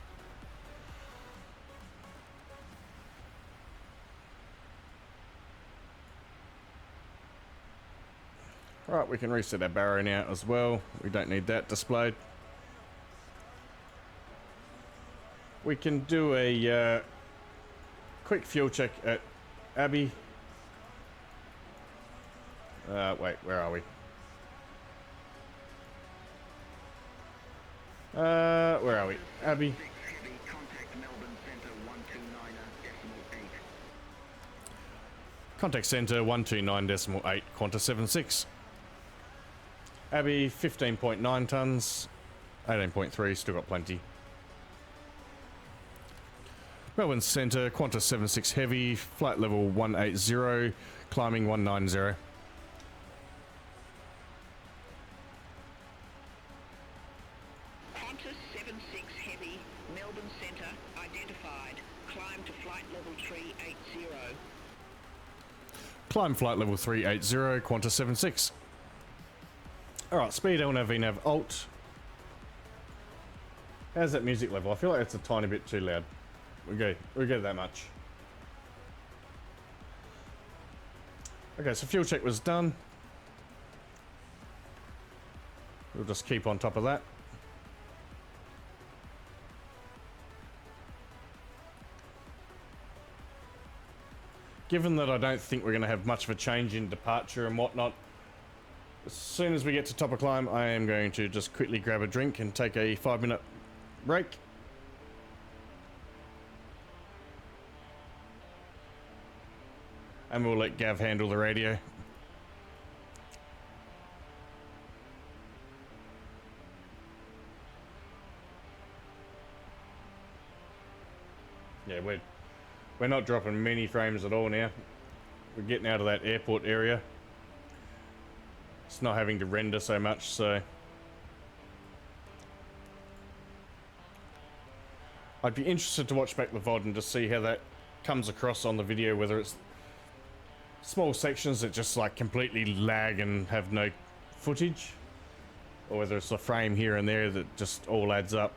Right, we can reset our barrow now as well. We don't need that displayed. We can do a quick fuel check at Abbey. Wait, where are we? Where are we? Abbey. Contact Centre 129.8, Qantas 76. Abbey 15.9 tonnes, 18.3, still got plenty. Melbourne Centre, Qantas 76 Heavy, flight level 180, climbing 190. Qantas 76 Heavy, Melbourne Centre, identified. Climb to flight level 380. Climb flight level 380, Qantas 76. Alright, speed LNAV VNAV Alt. How's that music level? I feel like it's a tiny bit too loud. We go that much. Okay, so fuel check was done. We'll just keep on top of that. Given that I don't think we're going to have much of a change in departure and whatnot, as soon as we get to top of climb, I am going to just quickly grab a drink and take a 5-minute break. And we'll let Gav handle the radio. Yeah, we're not dropping many frames at all now. We're getting out of that airport area. It's not having to render so much, so I'd be interested to watch back the VOD and just see how that comes across on the video, whether it's small sections that just like completely lag and have no footage, or whether it's a frame here and there that just all adds up.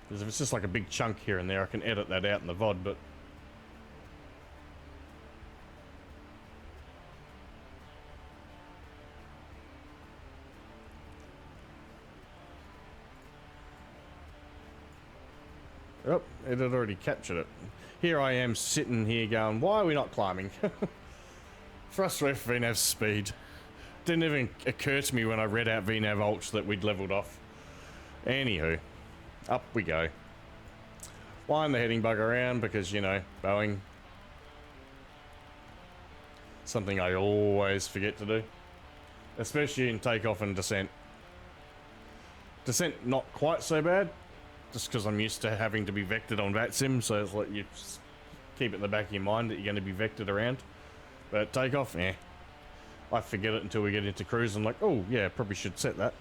Because if it's just like a big chunk here and there, I can edit that out in the VOD, but oh, it had already captured it. Here I am sitting here going, why are we not climbing? Thrust ref VNAV speed. Didn't even occur to me when I read out VNAV Alt that we'd leveled off. Anywho, up we go. Wind the heading bug around because, you know, Boeing. Something I always forget to do. Especially in takeoff and descent. Descent not quite so bad. Just because I'm used to having to be vectored on VATSIM, so it's like you just keep it in the back of your mind that you're going to be vectored around. But takeoff, eh. I forget it until we get into cruise. I'm like, oh yeah, probably should set that.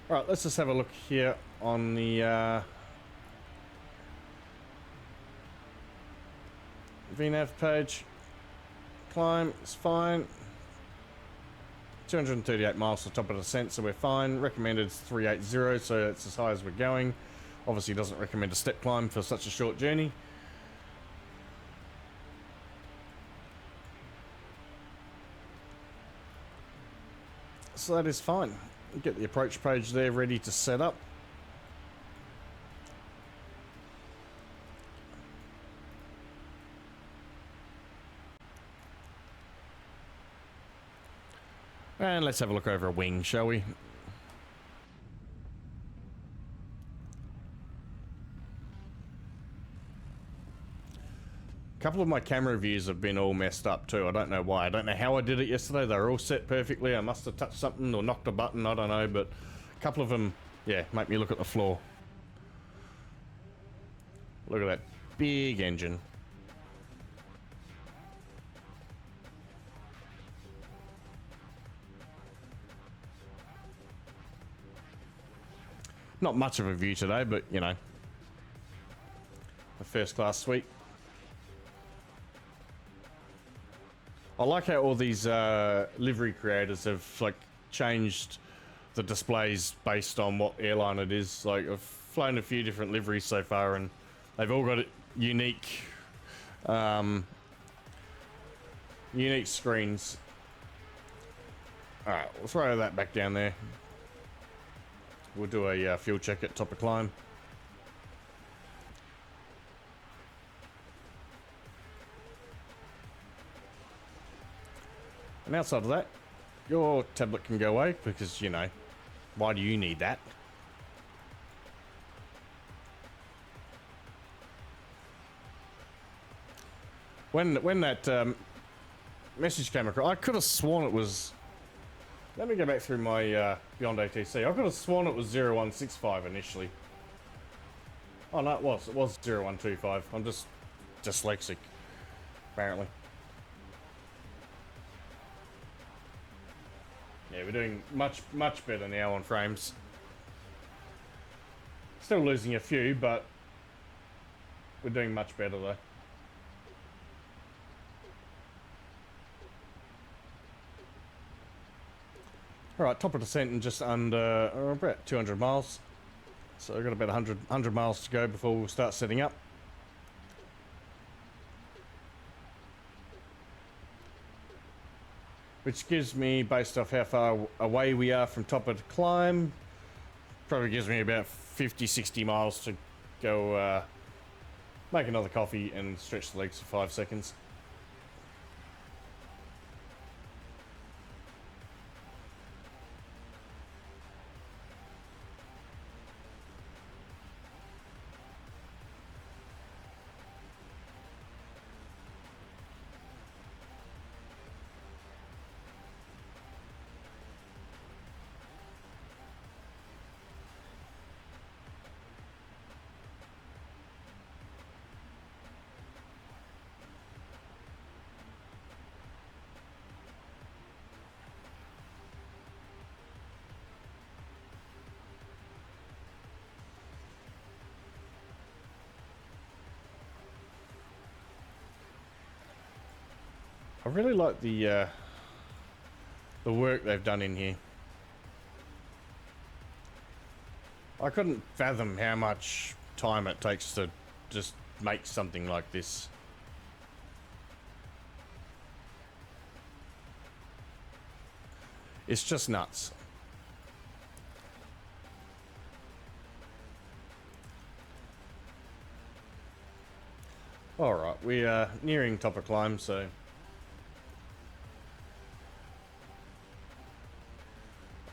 Alright, let's just have a look here on the VNAV page. Climb is fine. 238 miles to the top of the descent, so we're fine. Recommended is 380, so that's as high as we're going. Obviously doesn't recommend a step climb for such a short journey. So that is fine. Get the approach page there ready to set up. And let's have a look over a wing, shall we? A couple of my camera views have been all messed up too. I don't know why. I don't know how I did it yesterday. They were all set perfectly. I must have touched something or knocked a button. I don't know, but a couple of them, yeah, make me look at the floor. Look at that big engine. Not much of a view today, but you know, a first class suite. I like how all these livery creators have like changed the displays based on what airline it is. Like I've flown a few different liveries so far, and they've all got unique, unique screens. All right, we'll throw that back down there. We'll do a fuel check at top of climb. And outside of that, your tablet can go away because, you know, why do you need that? When that message came across, I could have sworn it was Let me go back through my Beyond ATC. I could have sworn it was 0165 initially. Oh no, it was 0125. I'm just dyslexic, apparently. Yeah, we're doing much better now on frames. Still losing a few, but we're doing much better though. Alright, top of descent in just under about 200 miles. So we've got about 100 miles to go before we'll start setting up. Which gives me, based off how far away we are from top of the climb, probably gives me about 50-60 miles to go make another coffee and stretch the legs for 5 seconds. I really like the work they've done in here. I couldn't fathom how much time it takes to just make something like this. It's just nuts. Alright, we are nearing top of climb, so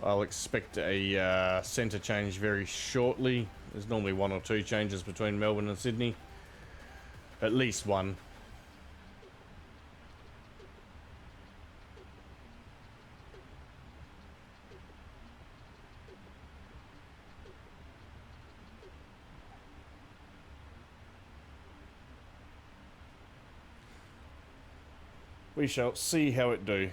I'll expect a centre change very shortly. There's normally 1 or 2 changes between Melbourne and Sydney. At least one. We shall see how it do.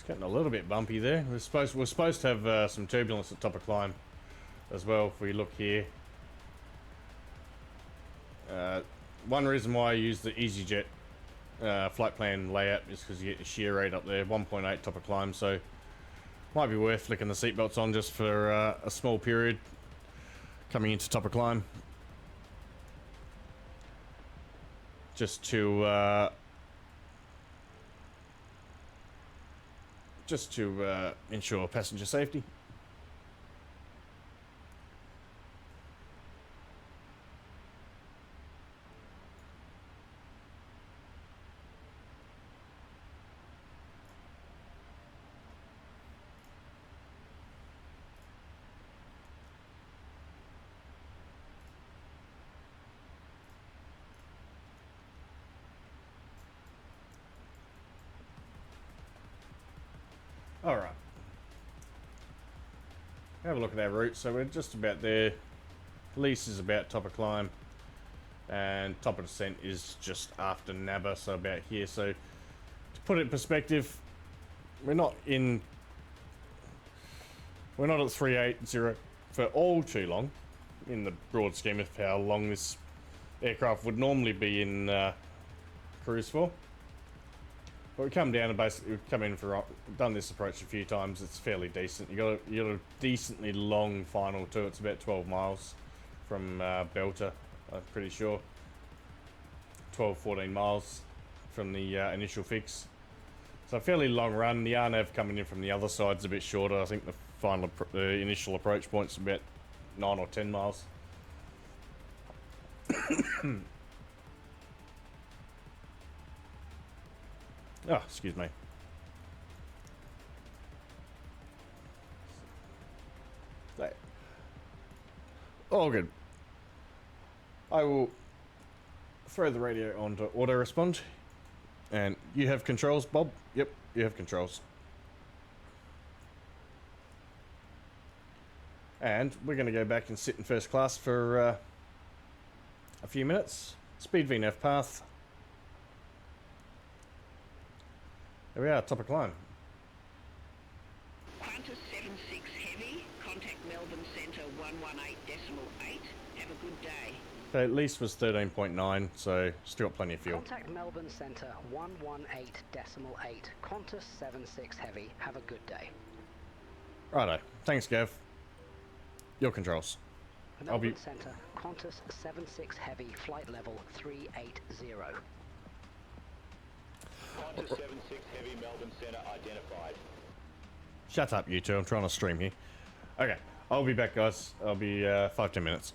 Getting a little bit bumpy there. We're supposed to have some turbulence at top of climb as well. If we look here, one reason why I use the EasyJet flight plan layout is because you get the shear rate up there, 1.8 top of climb. So might be worth flicking the seatbelts on just for a small period coming into top of climb, just to ensure passenger safety. All right. Have a look at our route. So we're just about there. Lease is about top of climb, and top of descent is just after Nabba, so about here. So to put it in perspective, we're not at 380 for all too long, in the broad scheme of how long this aircraft would normally be in cruise for. But we come down and basically we've come in for done this approach a few times. It's fairly decent. You got a decently long final too. It's about 12 miles from Belter. I'm pretty sure 12-14 miles from the initial fix. So a fairly long run. The RNAV coming in from the other side's a bit shorter. I think the initial approach point's about 9 or 10 miles. Oh, excuse me. All good. I will throw the radio on to auto respond. And you have controls, Bob? Yep, you have controls. And we're going to go back and sit in first class for a few minutes. Speed VNAV path. There we are, top of climb. Qantas 76 Heavy, contact Melbourne Centre 118.8. Have a good day. Okay, least was 13.9, so still got plenty of fuel. Contact Melbourne Centre 118.8. Qantas 76 Heavy. Have a good day. Righto. Thanks, Gav. Your controls. Melbourne Centre, Qantas 76 Heavy, flight level 380. Qantas 76 Heavy, Melbourne Centre identified. Shut up, you two. I'm trying to stream here. Okay, I'll be back, guys. I'll be 5-10 minutes.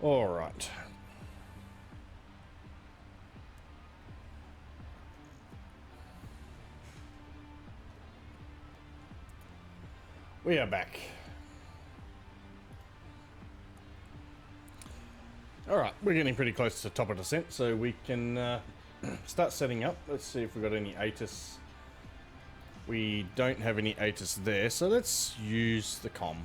All right. We are back. All right, we're getting pretty close to the top of descent, so we can start setting up. Let's see if we've got any ATIS. We don't have any ATIS there, so let's use the comm.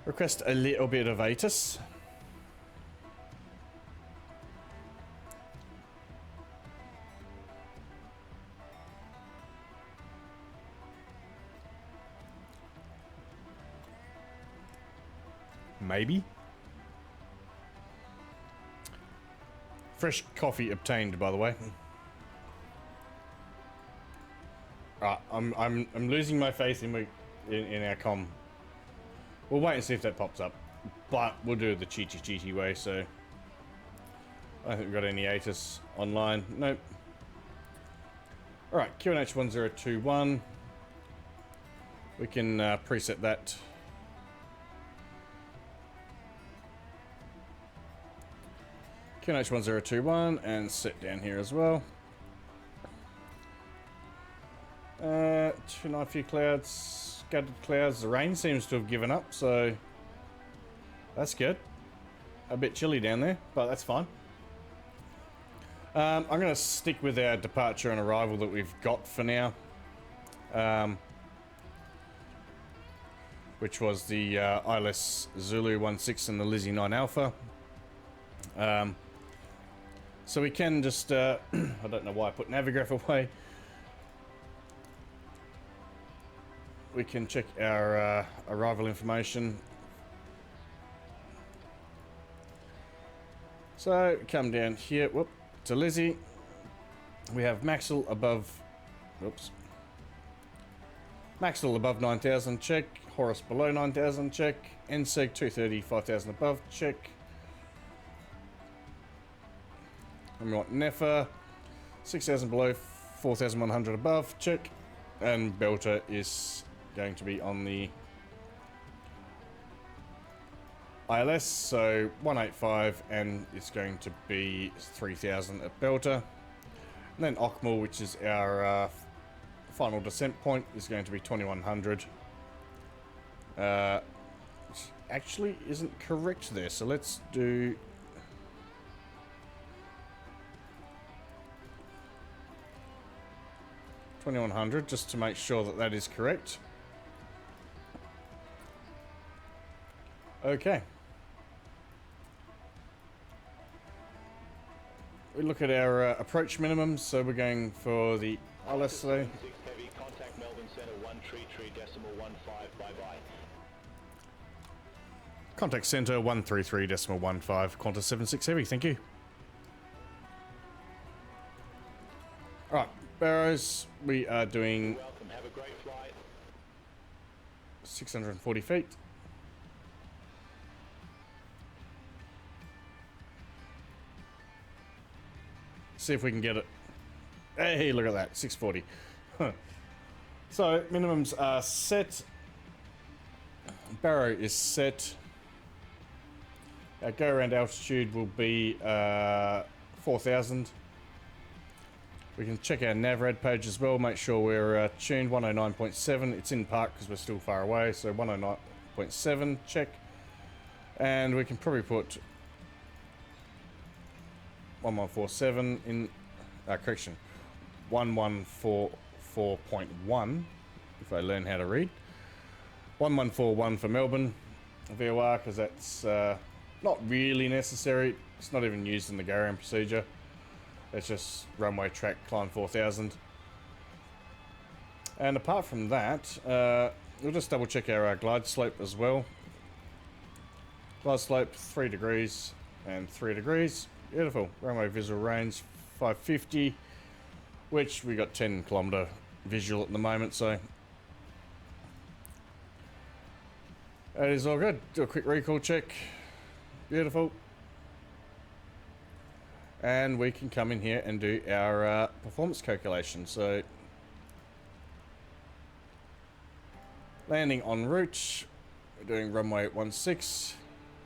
Request a little bit of ATIS. Maybe. Fresh coffee obtained, by the way. Right, I'm losing my faith in our comm. We'll wait and see if that pops up, but we'll do it the cheaty way. So I don't think we've got any ATIS online. Nope. All right, QNH 1021. We can preset that. QNH 1021 and set down here as well. Tonight, few clouds, scattered clouds. The rain seems to have given up, so that's good. A bit chilly down there, but that's fine. I'm going to stick with our departure and arrival that we've got for now, which was the ILS Zulu 16 and the Lizzie 9 Alpha. So we can just, I don't know why I put Navigraph away. We can check our arrival information. So come down here, whoop, to Lizzie. We have Maxwell above, oops. Maxwell above 9,000, check. Horus below 9,000, check. NSEG 230, 5,000 above, check. And we want NEFA 6,000 below, 4,100 above, check. And Belter is going to be on the ILS, so 185, and it's going to be 3,000 at Belter. And then Ockmore, which is our final descent point, is going to be 2,100. Which actually isn't correct there, so let's do... $2,100 just to make sure that that is correct. Okay. We look at our approach minimums, so we're going for the ILS today. Heavy, contact Melbourne Centre 133.15, bye-bye. Contact Centre 133.15, Qantas 76 Heavy, thank you. Alright, Barrows, we are doing... Welcome, have a great flight. 640 feet. See if we can get it. Hey, look at that, 640. Huh. So, minimums are set. Barrow is set. Our go-around altitude will be 4,000. We can check our Navrad page as well, make sure we're tuned 109.7. It's in park because we're still far away, so 109.7, check. And we can probably put 1147 in, correction, 1144.1, if I learn how to read. 1141 for Melbourne VOR, because that's not really necessary. It's not even used in the go-around procedure. It's just runway track climb 4,000. And apart from that, we'll just double check our glide slope as well. Glide slope 3 degrees and 3 degrees. Beautiful. Runway visual range 550, which we got 10 kilometre visual at the moment, so That is all good. Do a quick recall check. Beautiful. And we can come in here and do our performance calculation. So, landing en route. We're doing runway 16.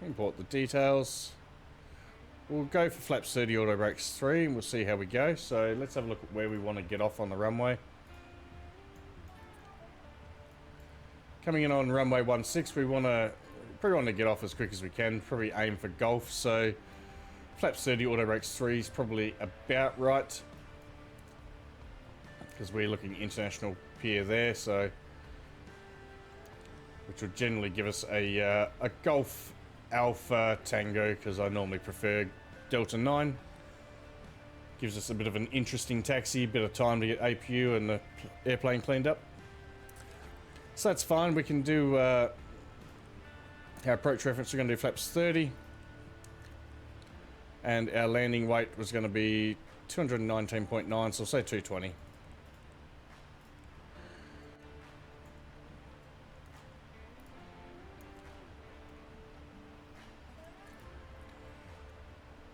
Import the details. We'll go for flaps 30 auto brakes 3 and we'll see how we go. So let's have a look at where we want to get off on the runway. Coming in on runway 16, we probably want to get off as quick as we can. Probably aim for Gulf. So flaps 30 auto brakes 3 is probably about right, because we're looking international pier there. So which would generally give us a Golf Alpha Tango, because I normally prefer Delta 9. Gives us a bit of an interesting taxi, a bit of time to get APU and the airplane cleaned up. So that's fine. We can do our approach reference. We're going to do flaps 30. And our landing weight was going to be 219.9, so we'll say 220.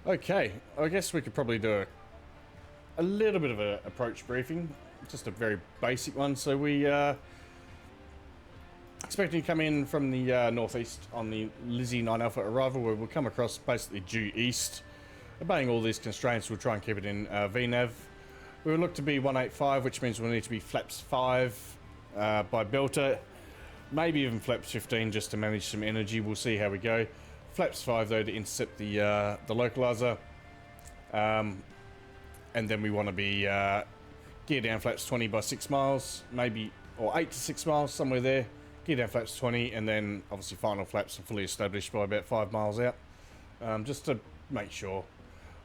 Okay, I guess we could probably do a little bit of an approach briefing, just a very basic one. So we expecting to come in from the northeast on the Lizzie 9 Alpha arrival, where we'll come across basically due east. Obeying all these constraints, we'll try and keep it in VNAV. We will look to be 185, which means we'll need to be flaps 5 by Belter, maybe even flaps 15 just to manage some energy. We'll see how we go. Flaps 5 though to intercept the localizer, and then we want to be gear down flaps 20 by 6 miles, maybe, or 8 to 6 miles, somewhere there. Gear down flaps 20, and then obviously final flaps are fully established by about 5 miles out, just to make sure.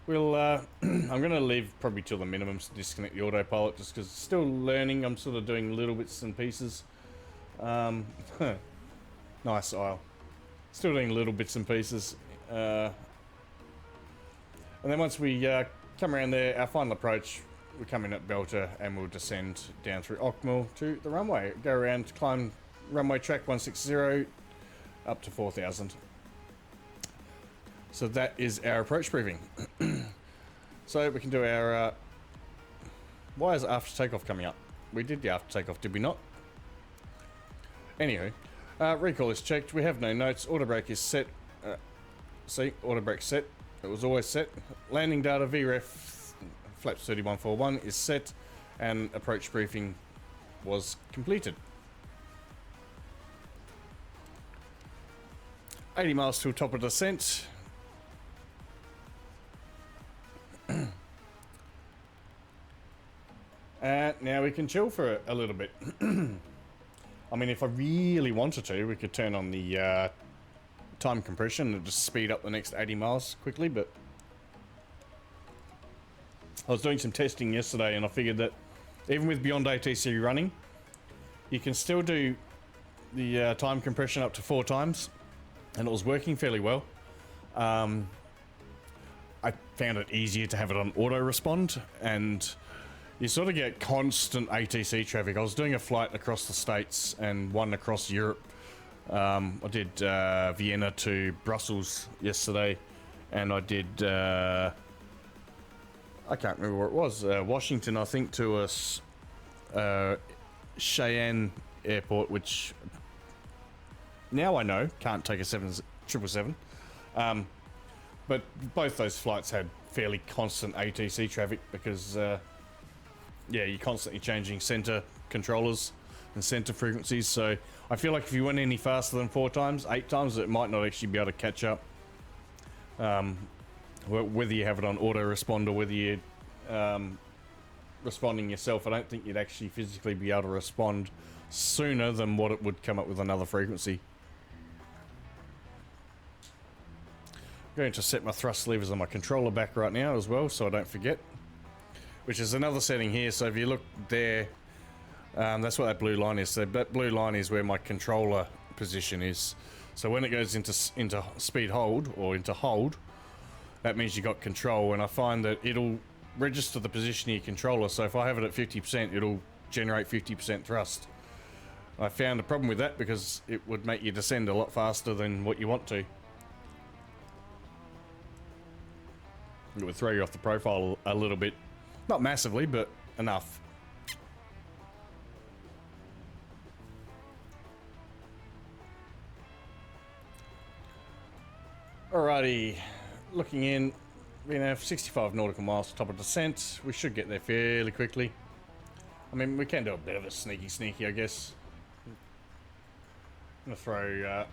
We'll I'm going to leave probably till the minimum to disconnect the autopilot, just because it's still learning. I'm sort of doing little bits and pieces. Nice aisle. Still doing little bits and pieces. And then once we come around there, our final approach, we come in at Belter and we'll descend down through Ockmore to the runway. Go around, climb runway track 160 up to 4,000. So that is our approach briefing. So we can do our... why is after takeoff coming up? We did the after takeoff, did we not? Anywho. Recall is checked. We have no notes. Auto brake is set. See, auto brake set. It was always set. Landing data VREF flaps 3141 is set, and approach briefing was completed. 80 miles to top of descent. And now we can chill for a little bit. I mean, if I really wanted to, we could turn on the time compression and just speed up the next 80 miles quickly, but I was doing some testing yesterday and I figured that even with Beyond ATC running, you can still do the time compression up to 4 times, and it was working fairly well. I found it easier to have it on auto respond, and you sort of get constant ATC traffic. I was doing a flight across the States and one across Europe. I did Vienna to Brussels yesterday, and I did, I can't remember where it was, Washington, I think, to a Cheyenne airport, which now I know can't take a 777. But both those flights had fairly constant ATC traffic because, yeah, you're constantly changing center controllers and center frequencies. So I feel like if you went any faster than 4 times, 8 times, it might not actually be able to catch up. Whether you have it on auto respond or whether you're responding yourself, I don't think you'd actually physically be able to respond sooner than what it would come up with another frequency. I'm going to set my thrust levers on my controller back right now as well, so I don't forget. Which is another setting here. So if you look there, that's what that blue line is. So that blue line is where my controller position is. So when it goes into speed hold or into hold, that means you got control. And I find that it'll register the position of your controller. So if I have it at 50%, it'll generate 50% thrust. I found a problem with that because it would make you descend a lot faster than what you want to. It would throw you off the profile a little bit. Not massively, but enough. Alrighty, looking in, we have 65 nautical miles to top of descent. We should get there fairly quickly. I mean, we can do a bit of a sneaky, I guess. I'm gonna throw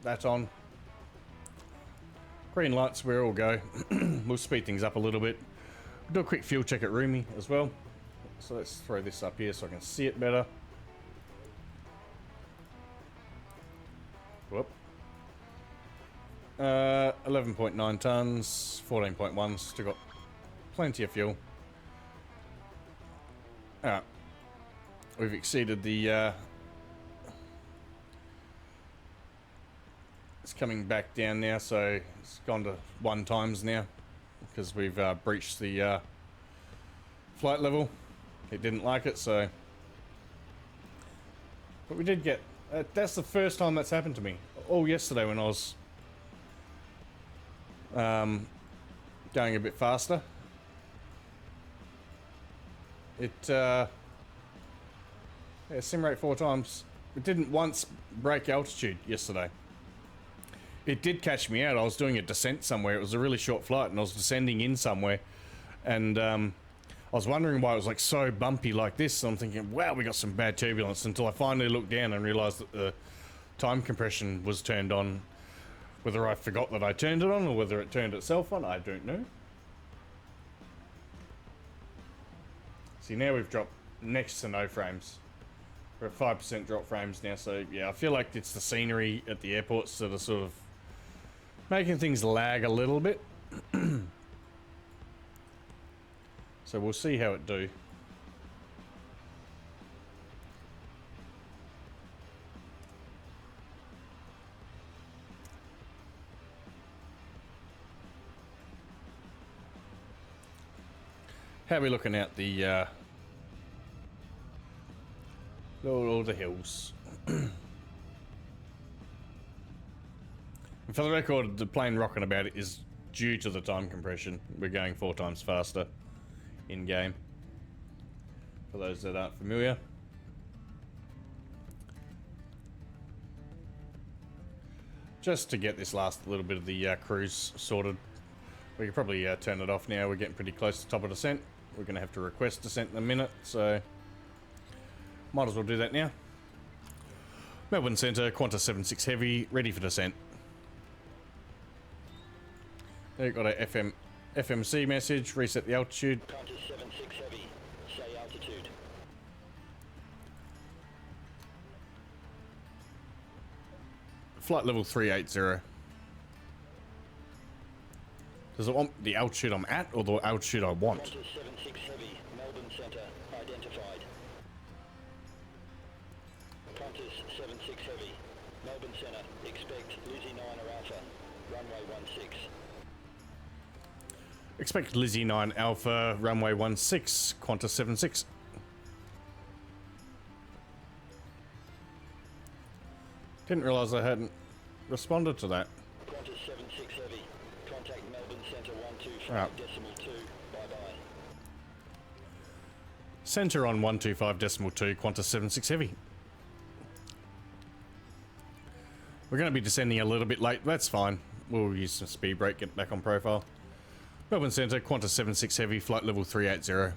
that on. Green lights, we're all go. We'll speed things up a little bit. Do a quick fuel check at Roomy as well. So let's throw this up here so I can see it better. Whoop. 11.9 tons, 14.1, still got plenty of fuel. Alright. We've exceeded the it's coming back down now, so it's gone to 1 times now because we've breached the flight level. It didn't like it, so. But we did get. That's the first time that's happened to me. All yesterday when I was going a bit faster. It yeah, sim rate 4 times. It didn't once break altitude yesterday. It did catch me out. I was doing a descent somewhere. It was a really short flight and I was descending in somewhere. And I was wondering why it was like so bumpy like this. I'm thinking, wow, we got some bad turbulence, until I finally looked down and realized that the time compression was turned on. Whether I forgot that I turned it on or whether it turned itself on, I don't know. See, now we've dropped next to no frames. We're at 5% drop frames now, so yeah, I feel like it's the scenery at the airports that are sort of making things lag a little bit. So we'll see how it do. How are we looking out the all the hills? And for the record, the plane rocking about it is due to the time compression. We're going 4 times faster in game. For those that aren't familiar. Just to get this last little bit of the cruise sorted. We could probably turn it off now. We're getting pretty close to top of descent. We're going to have to request descent in a minute, so might as well do that now. Melbourne Centre, Qantas 76 Heavy, ready for descent. There, got a FMC message, reset the altitude. Qantas 76 Heavy, say altitude. Flight level 380. Does it want the altitude I'm at or the altitude I want? Qantas 76 Heavy, Melbourne Centre, identified. Qantas 76 Heavy, Melbourne Centre, expect Lizzie 9 or Alpha, runway 16. Expect Lizzie 9 Alpha, runway 16, Qantas 76. Didn't realise I hadn't responded to that. Qantas 76 Heavy, contact Melbourne Centre 125.2, bye-bye. Centre on 125.2, Qantas 76 Heavy. We're going to be descending a little bit late. That's fine. We'll use some speed brake, get back on profile. Melbourne Centre, Qantas 76 Heavy, flight level 380.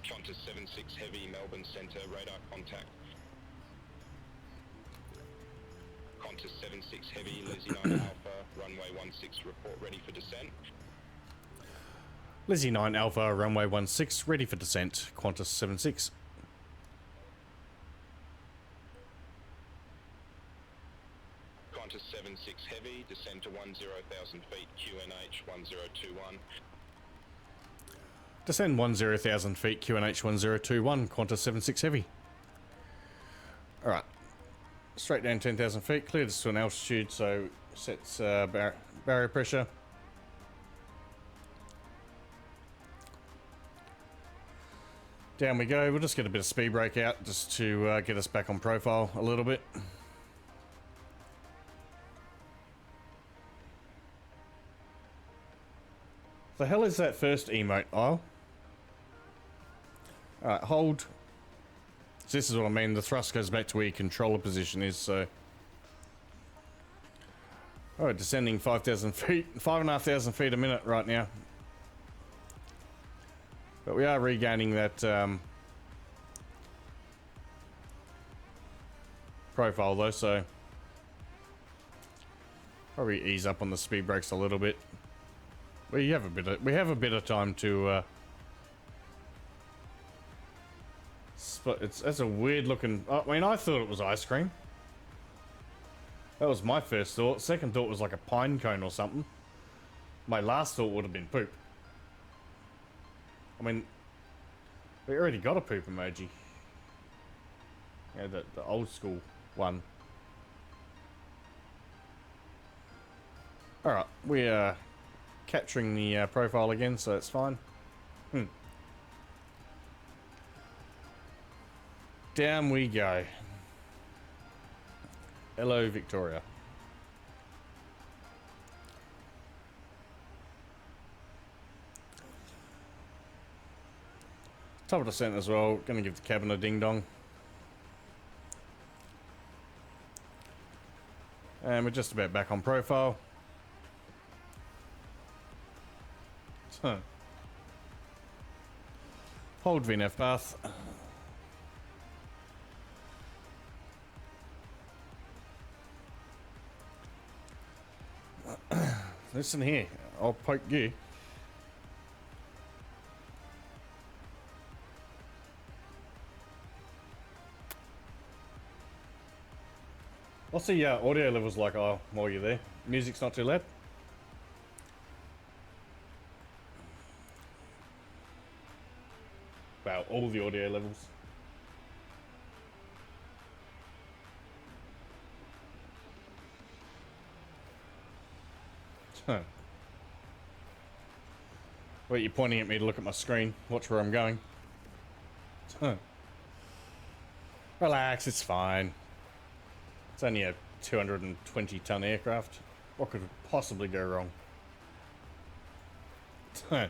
Qantas 76 Heavy, Melbourne Centre, radar contact. Qantas 76 Heavy, Lizzie 9 Alpha, runway 16, report ready for descent. Lizzie 9 Alpha, runway 16, ready for descent, Qantas 76. Qantas 76 Heavy, descend to 10,000 feet, QNH 1021. Descend 10,000 feet, QNH 1021, Qantas 76 Heavy. Alright. Straight down 10,000 feet, clear this to an altitude, so sets barrier pressure. Down we go. We'll just get a bit of speed brake out just to get us back on profile a little bit. The hell is that first emote aisle? Alright, hold. So this is what I mean. The thrust goes back to where your controller position is, so. Alright, descending 5,000 feet, 5,500 feet a minute right now. But we are regaining that profile though, so probably ease up on the speed brakes a little bit. We have a bit of time to. That's a weird looking. I mean, I thought it was ice cream. That was my first thought. Second thought was like a pine cone or something. My last thought would have been poop. I mean, we already got a poop emoji. Yeah, the old school one. Alright, we are capturing the profile again, so it's fine. Down we go. Hello, Victoria. Top of descent as well. Gonna give the cabin a ding dong. And we're just about back on profile. Hold VNF path. Listen here, I'll poke you. What's the audio levels like while you're there? Music's not too loud? Wow, all the audio levels. Huh. Wait, you're pointing at me to look at my screen. Watch where I'm going. Huh. Relax, it's fine. It's only a 220-ton aircraft. What could possibly go wrong? Huh.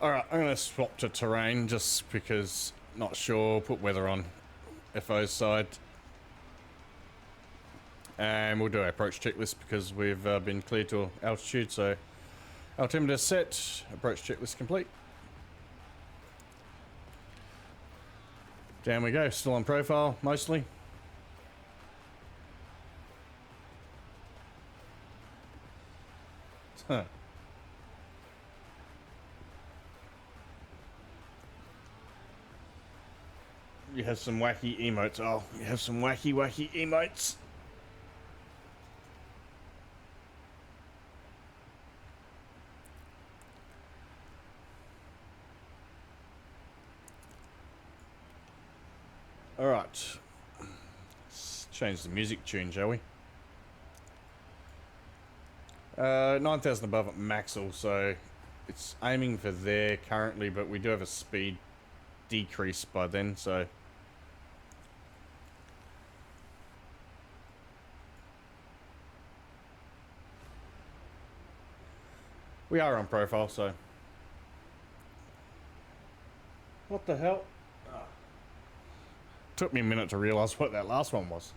Alright, I'm going to swap to terrain just because not sure. Put weather on FO's side. And we'll do our approach checklist because we've been cleared to altitude, so altimeter set, approach checklist complete. Down we go, still on profile mostly. Huh. You have some wacky emotes. Oh, you have some wacky emotes. Alright. Let's change the music tune, shall we? 9,000 above at Maxwell, so it's aiming for there currently, but we do have a speed decrease by then, so we are on profile, so what the hell? Took me a minute to realize what that last one was.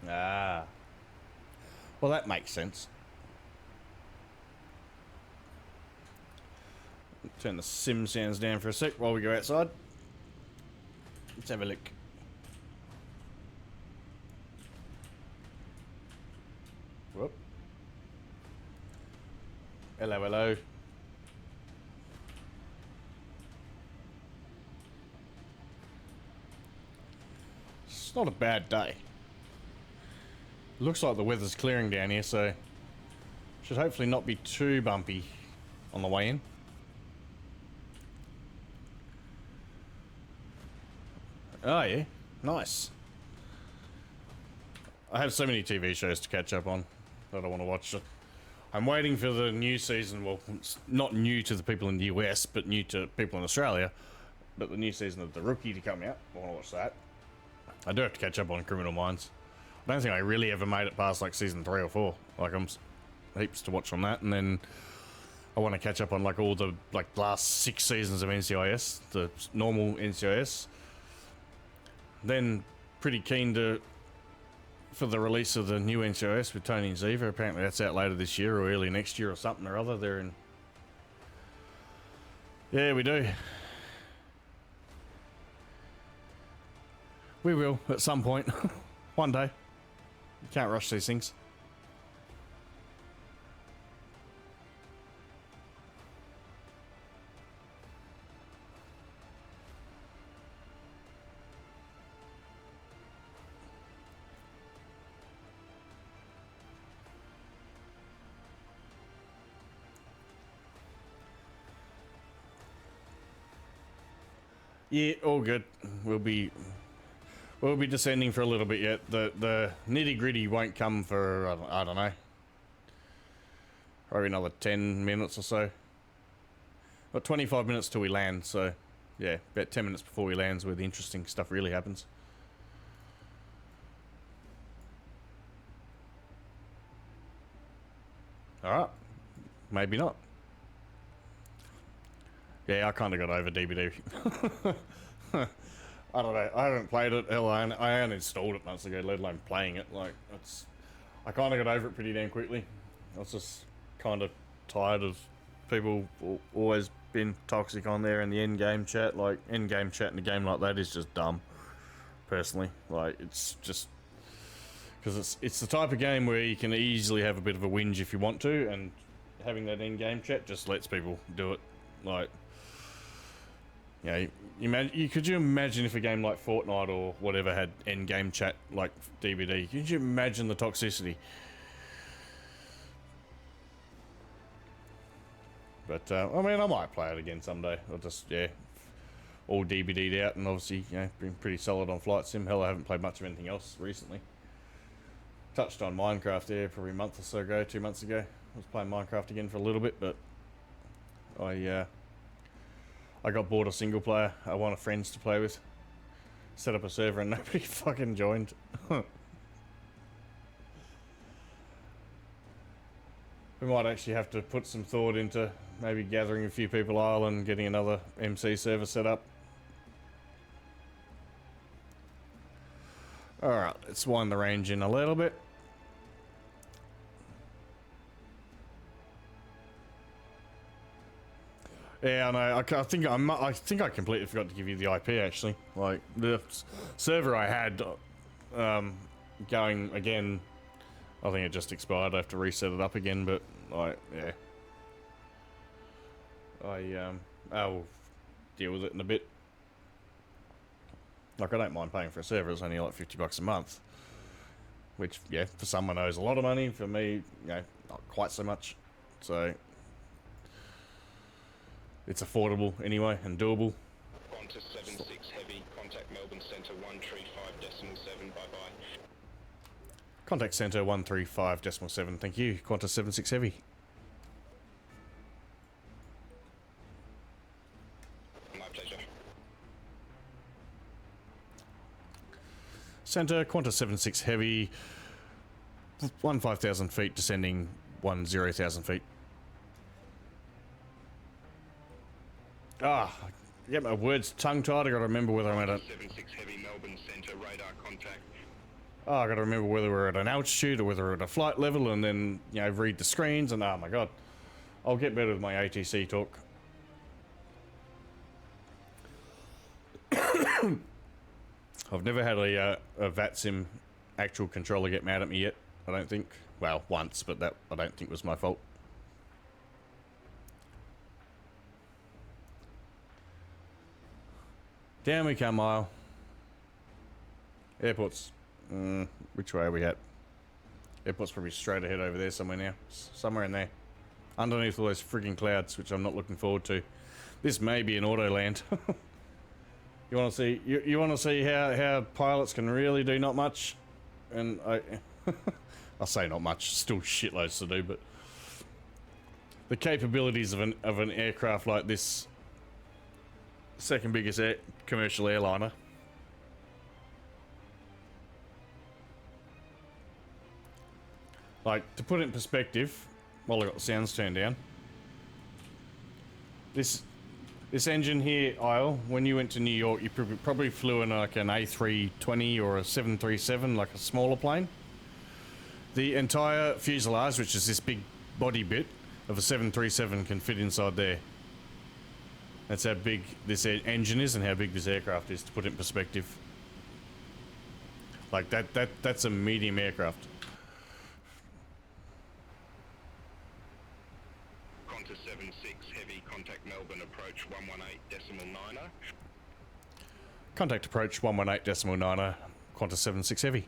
Ah. Well, that makes sense. Turn the sim sounds down for a sec while we go outside. Let's have a look. Whoop. Hello, hello. It's not a bad day. Looks like the weather's clearing down here, so should hopefully not be too bumpy on the way in. Oh yeah, nice. I have so many TV shows to catch up on that I want to watch. I'm waiting for the new season. Well, it's not new to the people in the US, but new to people in Australia. But the new season of The Rookie to come out. I want to watch that. I do have to catch up on Criminal Minds. I don't think I really ever made it past like season 3 or 4. Like I'm heaps to watch on that, and then I want to catch up on like all the like last 6 seasons of NCIS, the normal NCIS. Then pretty keen for the release of the new NCIS with Tony and Ziva. Apparently that's out later this year or early next year or something or other. They're in. Yeah, we do. We will at some point. One day. You can't rush these things. Yeah, all good. We'll be descending for a little bit yet. The nitty gritty won't come for I don't know, probably another 10 minutes or so. Got 25 minutes till we land, so yeah, about 10 minutes before we land is where the interesting stuff really happens. All right, maybe not. Yeah, I kind of got over DBD. I don't know. I haven't played it. Hell, I uninstalled it months ago, let alone playing it. Like, I kind of got over it pretty damn quickly. I was just kind of tired of people always being toxic on there in the end game chat. Like, end game chat in a game like that is just dumb. Personally, like, it's just because it's the type of game where you can easily have a bit of a whinge if you want to, and having that end game chat just lets people do it. Like. Yeah, could you imagine if a game like Fortnite or whatever had end-game chat like DBD? Could you imagine the toxicity? But, I mean, I might play it again someday. I'll just, yeah, all DBD'd out and obviously, you know, been pretty solid on Flight Sim. Hell, I haven't played much of anything else recently. Touched on Minecraft there probably a month or so ago, 2 months ago. I was playing Minecraft again for a little bit, but I got bored of single player. I wanted friends to play with. Set up a server and nobody fucking joined. We might actually have to put some thought into maybe gathering a few people island, getting another MC server set up. Alright, let's wind the range in a little bit. Yeah, I know. I think I completely forgot to give you the IP actually. Like the server I had going again, I think it just expired. I have to reset it up again. But like, yeah, I'll deal with it in a bit. Like I don't mind paying for a server. It's only like $50 a month, which yeah, for someone knows a lot of money. For me, you know, not quite so much. So. It's affordable anyway and doable. Qantas 76 Heavy, contact Melbourne Centre 135.7, bye-bye. Contact Centre 135.7, thank you. Qantas 76 Heavy. My pleasure. Centre, Qantas 76 Heavy, 15,000 feet, descending 10,000 feet. Ah, yeah, my words tongue-tied. I gotta remember whether I'm at a... 76 Heavy, Melbourne Centre, radar contact. Oh, I gotta remember whether we're at an altitude or whether we're at a flight level, and then, you know, read the screens, and oh my god. I'll get better with my ATC talk. I've never had a VATSIM actual controller get mad at me yet, I don't think. Well, once, but that I don't think was my fault. Down we come, Mile. Airports. Which way are we at? Airport's probably straight ahead over there somewhere now. Somewhere in there. Underneath all those frigging clouds, which I'm not looking forward to. This may be an auto land. You want to see? You want to see how pilots can really do not much, and I'll say not much. Still shitloads to do, but the capabilities of an aircraft like this, second biggest commercial airliner. Like, to put it in perspective, while I got the sounds turned down, this engine here, Isle, when you went to New York, you probably flew in like an A320 or a 737, like a smaller plane. The entire fuselage, which is this big body bit of a 737, can fit inside there. That's how big this engine is and how big this aircraft is, to put it in perspective. Like that's a medium aircraft. Qantas 76 Heavy, contact Melbourne approach 118.9er. Contact approach 118.9er, Qantas 76 Heavy.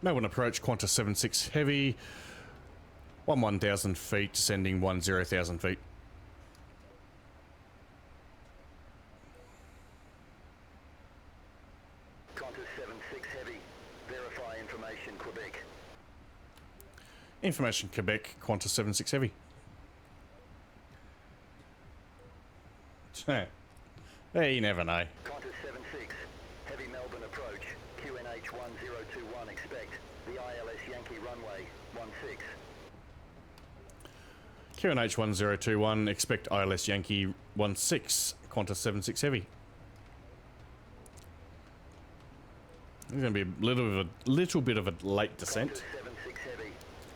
Melbourne approach, Qantas 76 Heavy, 11,000 feet, descending 10,000 feet. Qantas 76 Heavy, verify information Quebec. Information Quebec, Qantas 76 Heavy. Hey, you never know. Qantas 76 Heavy, Melbourne approach, QNH 1021, expect the ILS Yankee runway 16. QNH 1021, expect ILS Yankee 16, Qantas 76 Heavy. There's going to be a little bit of a late descent. Qantas 76 Heavy,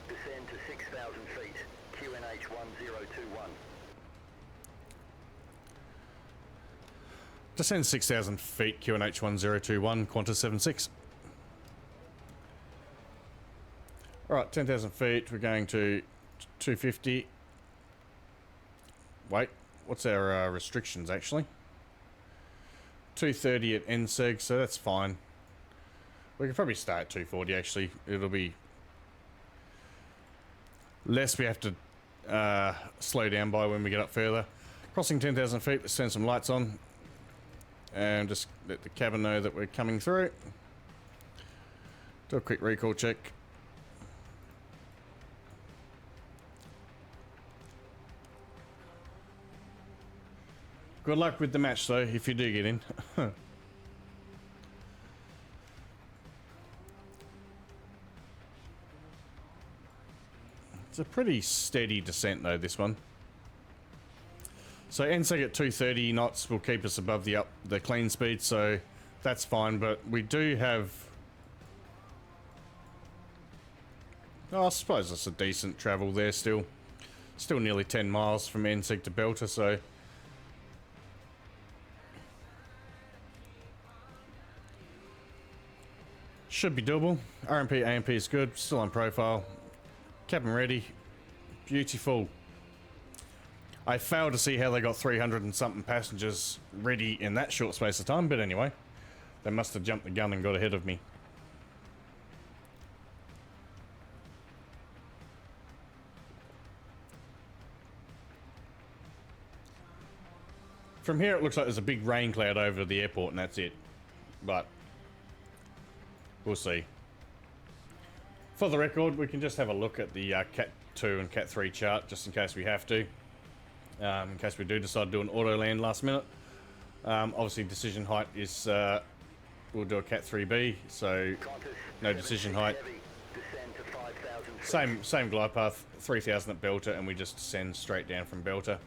descend to 6,000 feet, QNH 1021. Descend 6,000 feet, QNH 1021, Qantas 76. Alright, 10,000 feet, we're going to 250. Wait, what's our restrictions actually? 230 at NSEG, so that's fine. We could probably start at 240 actually. It'll be less we have to slow down by when we get up further. Crossing 10,000 feet, let's turn some lights on. And just let the cabin know that we're coming through. Do a quick recall check. Good luck with the match though, if you do get in. It's a pretty steady descent though, this one. So NSEG at 230 knots will keep us above the clean speed, so that's fine, but we do have... Oh, I suppose it's a decent travel there still. Still nearly 10 miles from NSEG to Belter, so... Should be doable. RMP, AMP is good, still on profile. Cabin ready. Beautiful. I failed to see how they got 300 and something passengers ready in that short space of time, but anyway, they must have jumped the gun and got ahead of me. From here it looks like there's a big rain cloud over the airport and that's it, but we'll see. For the record, we can just have a look at the Cat 2 and Cat 3 chart just in case we have to. In case we do decide to do an auto land last minute. Obviously decision height is, we'll do a Cat 3B, so no decision height. Same glide path, 3,000 at Belter, and we just descend straight down from Belter.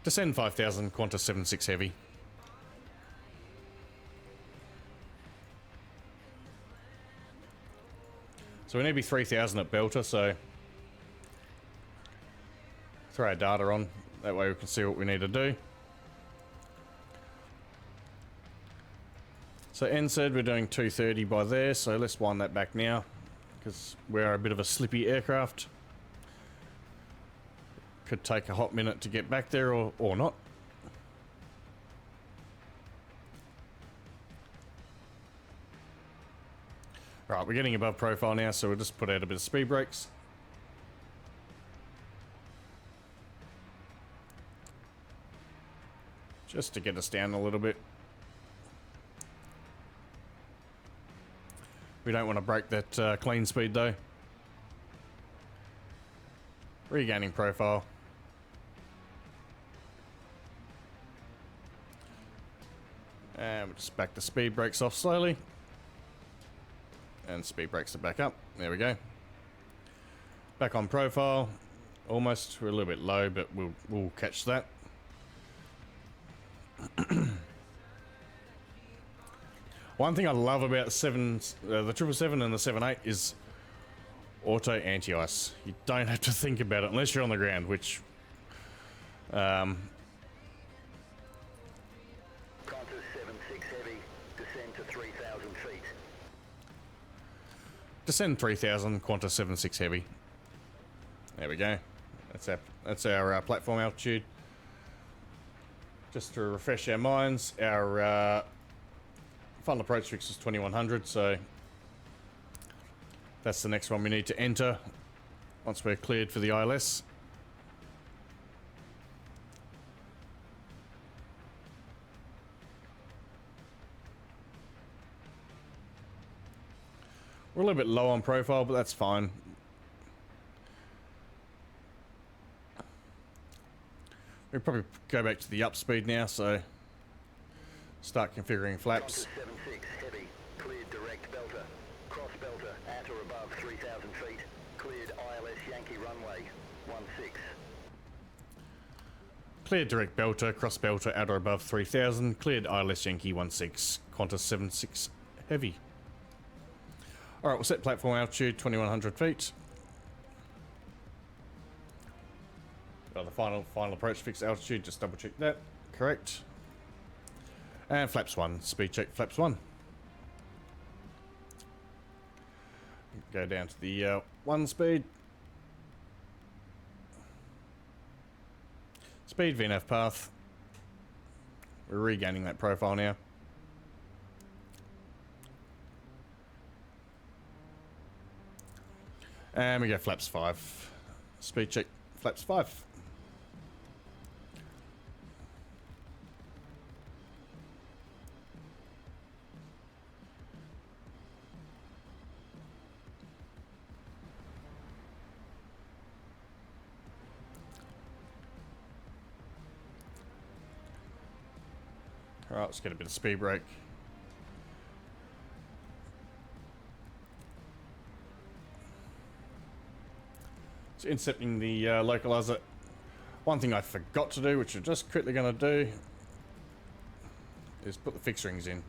Descend 5,000, Qantas 76 Heavy. So we need to be 3,000 at Belter, so throw our data on, that way we can see what we need to do. So NSED, we're doing 230 by there, so let's wind that back now, because we're a bit of a slippy aircraft. Could take a hot minute to get back there or not. Right, we're getting above profile now, so we'll just put out a bit of speed brakes. Just to get us down a little bit. We don't want to break that clean speed though. Regaining profile. And we'll just back the speed brakes off slowly. And speed brakes are back up. There we go. Back on profile. Almost. We're a little bit low, but we'll catch that. One thing I love about the 777 and the 78 is auto anti-ice. You don't have to think about it unless you're on the ground, which Qantas 76 heavy, descend to 3,000 feet. descend 3,000, Qantas 76 heavy. There we go. That's our platform altitude. Just to refresh our minds, our final approach fix is 2100, so that's the next one we need to enter once we're cleared for the ILS. We're a little bit low on profile, but that's fine. We'll probably go back to the up speed now, so start configuring flaps. Qantas 76 heavy, cleared direct belter. Cross belter at or above 3,000 feet. Cleared ILS Yankee runway 16. Cleared direct belter, cross belter at or above 3,000. Cleared ILS Yankee 16, Qantas 76 heavy. Alright, we'll set platform altitude 2100 feet. The final approach fix altitude, just double check that. Correct. And flaps 1, speed check flaps 1. Go down to the 1 speed. Speed, VNAV path. We're regaining that profile now. And we go flaps 5. Speed check flaps 5. Alright, let's get a bit of speed brake. So intercepting the localizer. One thing I forgot to do, which I'm just quickly going to do, is put the fix rings in.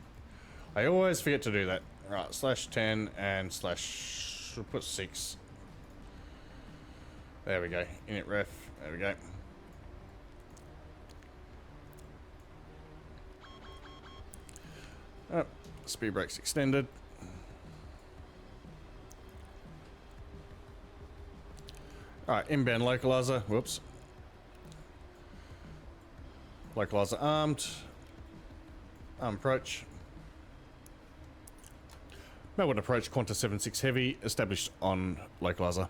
I always forget to do that. Right, /10 and / we'll put 6. There we go. Init ref. There we go. Oh, speed brakes extended. Alright, inbound localizer. Whoops. Localizer armed. Arm approach. Melbourne approach, Qantas 76 heavy, established on localizer.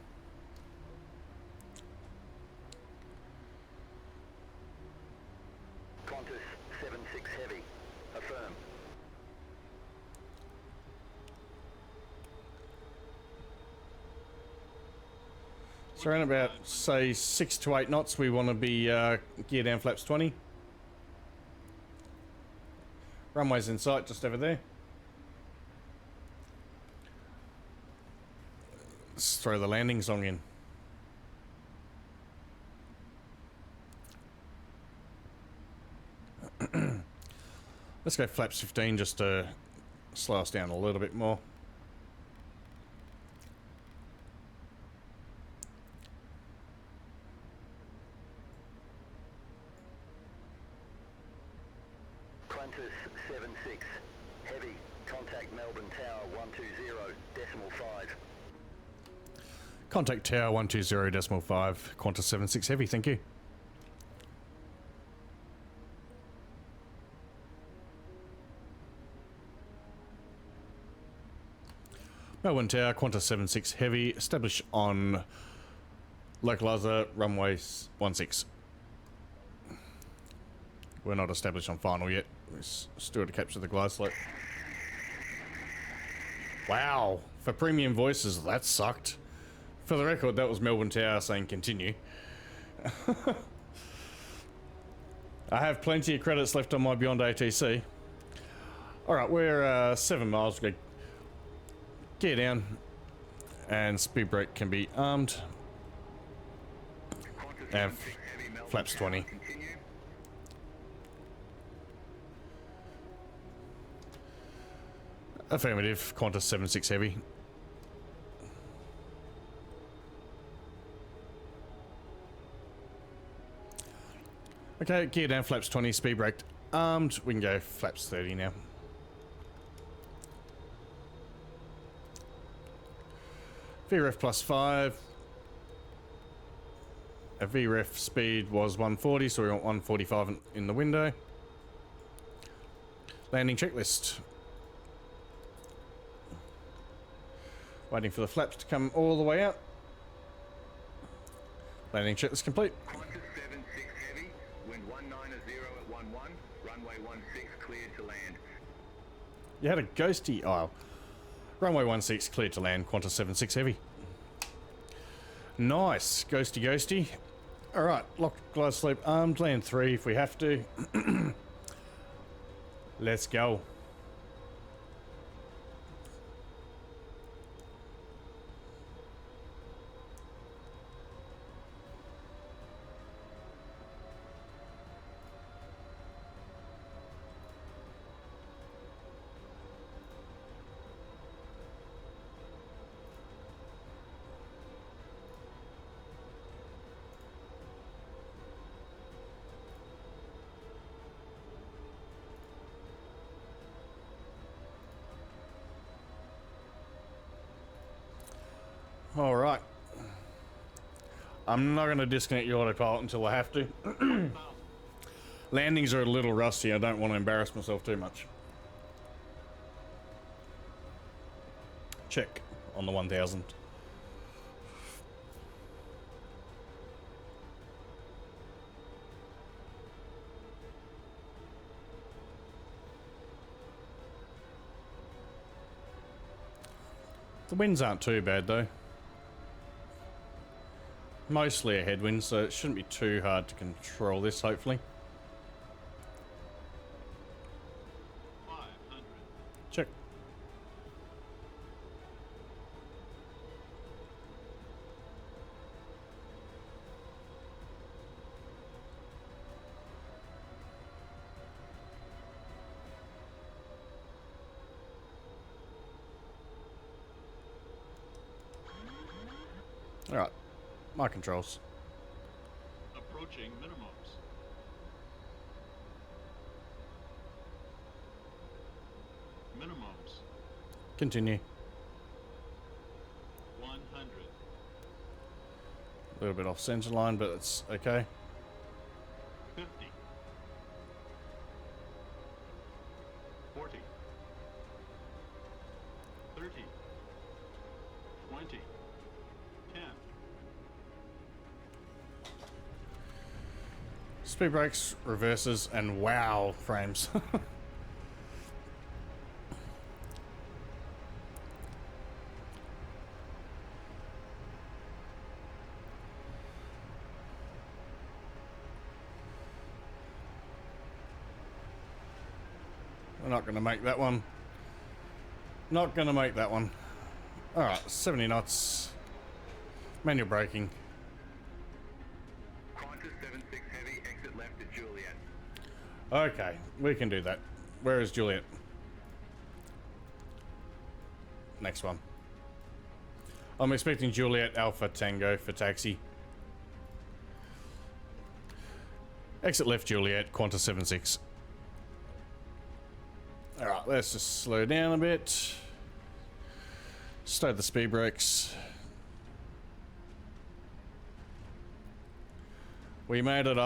Qantas 76 heavy, affirm. So around about, say, 6 to 8 knots, we want to be gear down flaps 20. Runway's in sight, just over there. Let's throw the landing song in. Let's go flaps 15 just to slow us down a little bit more. Qantas 76 heavy, contact Melbourne Tower 120.5. Contact Tower 120.5, Qantas 76 Heavy, thank you. Melbourne Tower, Qantas 76 Heavy, establish on localizer runway 16. We're not established on final yet. We're still to capture the glide slope. Wow, for premium voices, that sucked. For the record, that was Melbourne Tower saying continue. I have plenty of credits left on my Beyond ATC. Alright, we're 7 miles. We're gear down, and speed brake can be armed. And flaps 20. Affirmative, Qantas 76 Heavy. Okay, gear down, flaps 20, speed brake armed. We can go flaps 30 now. VREF plus 5. A VREF speed was 140, so we want 145 in the window. Landing checklist. Waiting for the flaps to come all the way out. Landing checklist complete. Qantas 76 Heavy, wind 190 at 11, runway 16 cleared to land. You had a ghosty aisle. Runway 16 cleared to land, Qantas 76 Heavy. Nice, ghosty. Alright, lock glide slope armed, land 3 if we have to. Let's go. All right. I'm not going to disconnect the autopilot until I have to. Landings are a little rusty. I don't want to embarrass myself too much. Check on the 1000. The winds aren't too bad though. Mostly a headwind, so it shouldn't be too hard to control this, hopefully. 500. Check. All right. My controls. Approaching minimums. Minimums. Continue. 100. A little bit off center line, but it's okay. 50. 40. 30. 20. 10. Speed brakes, reverses, and wow frames. We're not going to make that one. Not going to make that one. Alright, 70 knots. Manual braking. Qantas 76 Heavy, exit left at Juliet. Okay, we can do that. Where is Juliet? Next one. I'm expecting Juliet Alpha Tango for taxi. Exit left Juliet, Qantas 76. Alright, let's just slow down a bit. Start the speed brakes. We made it,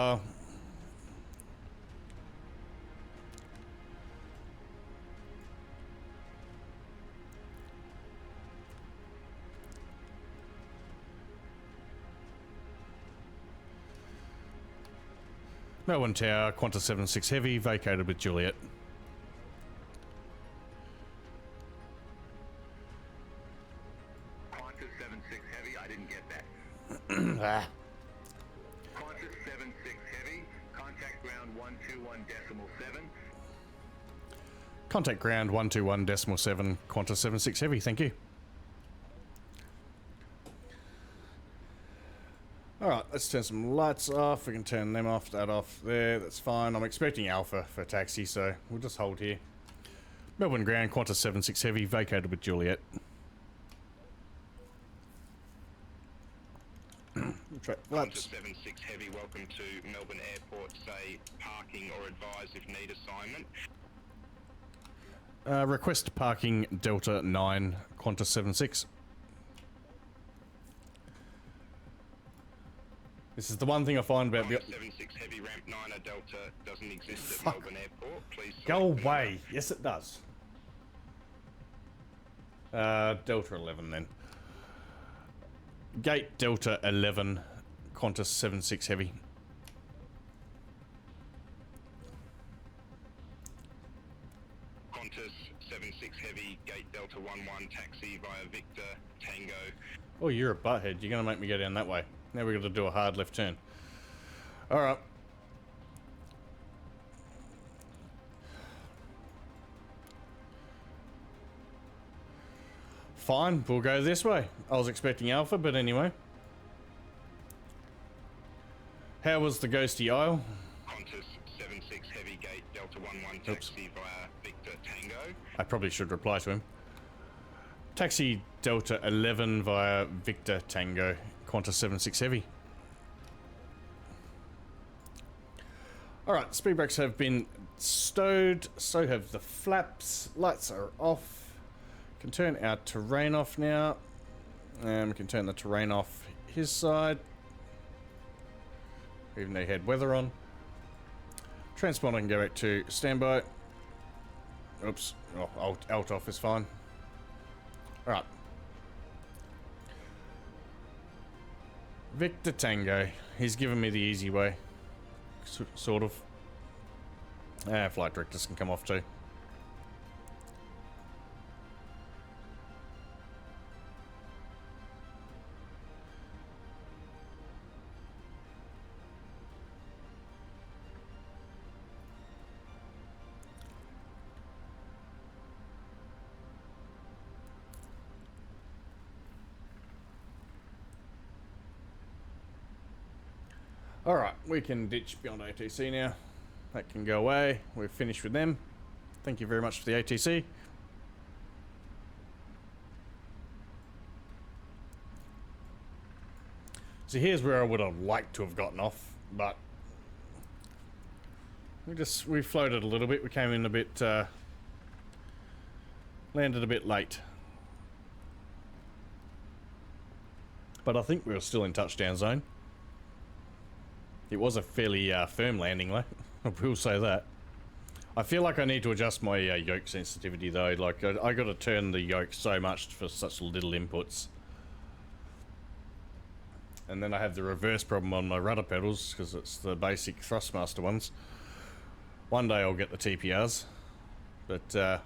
Melbourne Tower, Qantas 76 Heavy, vacated with Juliet. Qantas 76 Heavy, I didn't get that. Ah. Qantas 76 Heavy, contact ground 121.7. Contact ground 121.7, Qantas 76 Heavy, thank you. Alright, let's turn some lights off. We can turn them off, that off there, that's fine. I'm expecting Alpha for taxi, so we'll just hold here. Melbourne ground, Qantas 76 Heavy, vacated with Juliet. Qantas 76 Heavy, welcome to Melbourne Airport. Say parking or advise if need assignment. Request parking Delta 9, Qantas 76. This is the one thing I find about the 76 Heavy ramp 9 Delta doesn't exist Fuck. at Melbourne Airport. Please Go select the away. Yes, it does. Delta 11 then. Gate Delta 11, Qantas 76 Heavy. Qantas 76 Heavy, gate Delta 11, taxi via Victor Tango. Oh, you're a butthead. You're going to make me go down that way. Now we've got to do a hard left turn. Alright. Fine, we'll go this way. I was expecting Alpha, but anyway. How was the Ghosty Isle? Qantas 76 Heavy, gate Delta 11, taxi via Victor Tango. I probably should reply to him. Taxi Delta 11 via Victor Tango, Qantas 76 Heavy. Alright, speed brakes have been stowed, so have the flaps. Lights are off. Can turn our terrain off now. And we can turn the terrain off his side. Even though he had weather on. Transponder can go back to standby. Oops. Oh, alt off is fine. Alright. Victor Tango. He's given me the easy way. Sort of. Flight directors can come off too. Alright, we can ditch beyond ATC now. That can go away. We're finished with them. Thank you very much for the ATC. So here's where I would have liked to have gotten off, but we floated a little bit. We came in a bit, landed a bit late. But I think we were still in touchdown zone. It was a fairly firm landing, though. I will say that. I feel like I need to adjust my yoke sensitivity, though. Like, I got to turn the yoke so much for such little inputs. And then I have the reverse problem on my rudder pedals, because it's the basic Thrustmaster ones. One day I'll get the TPRs. But,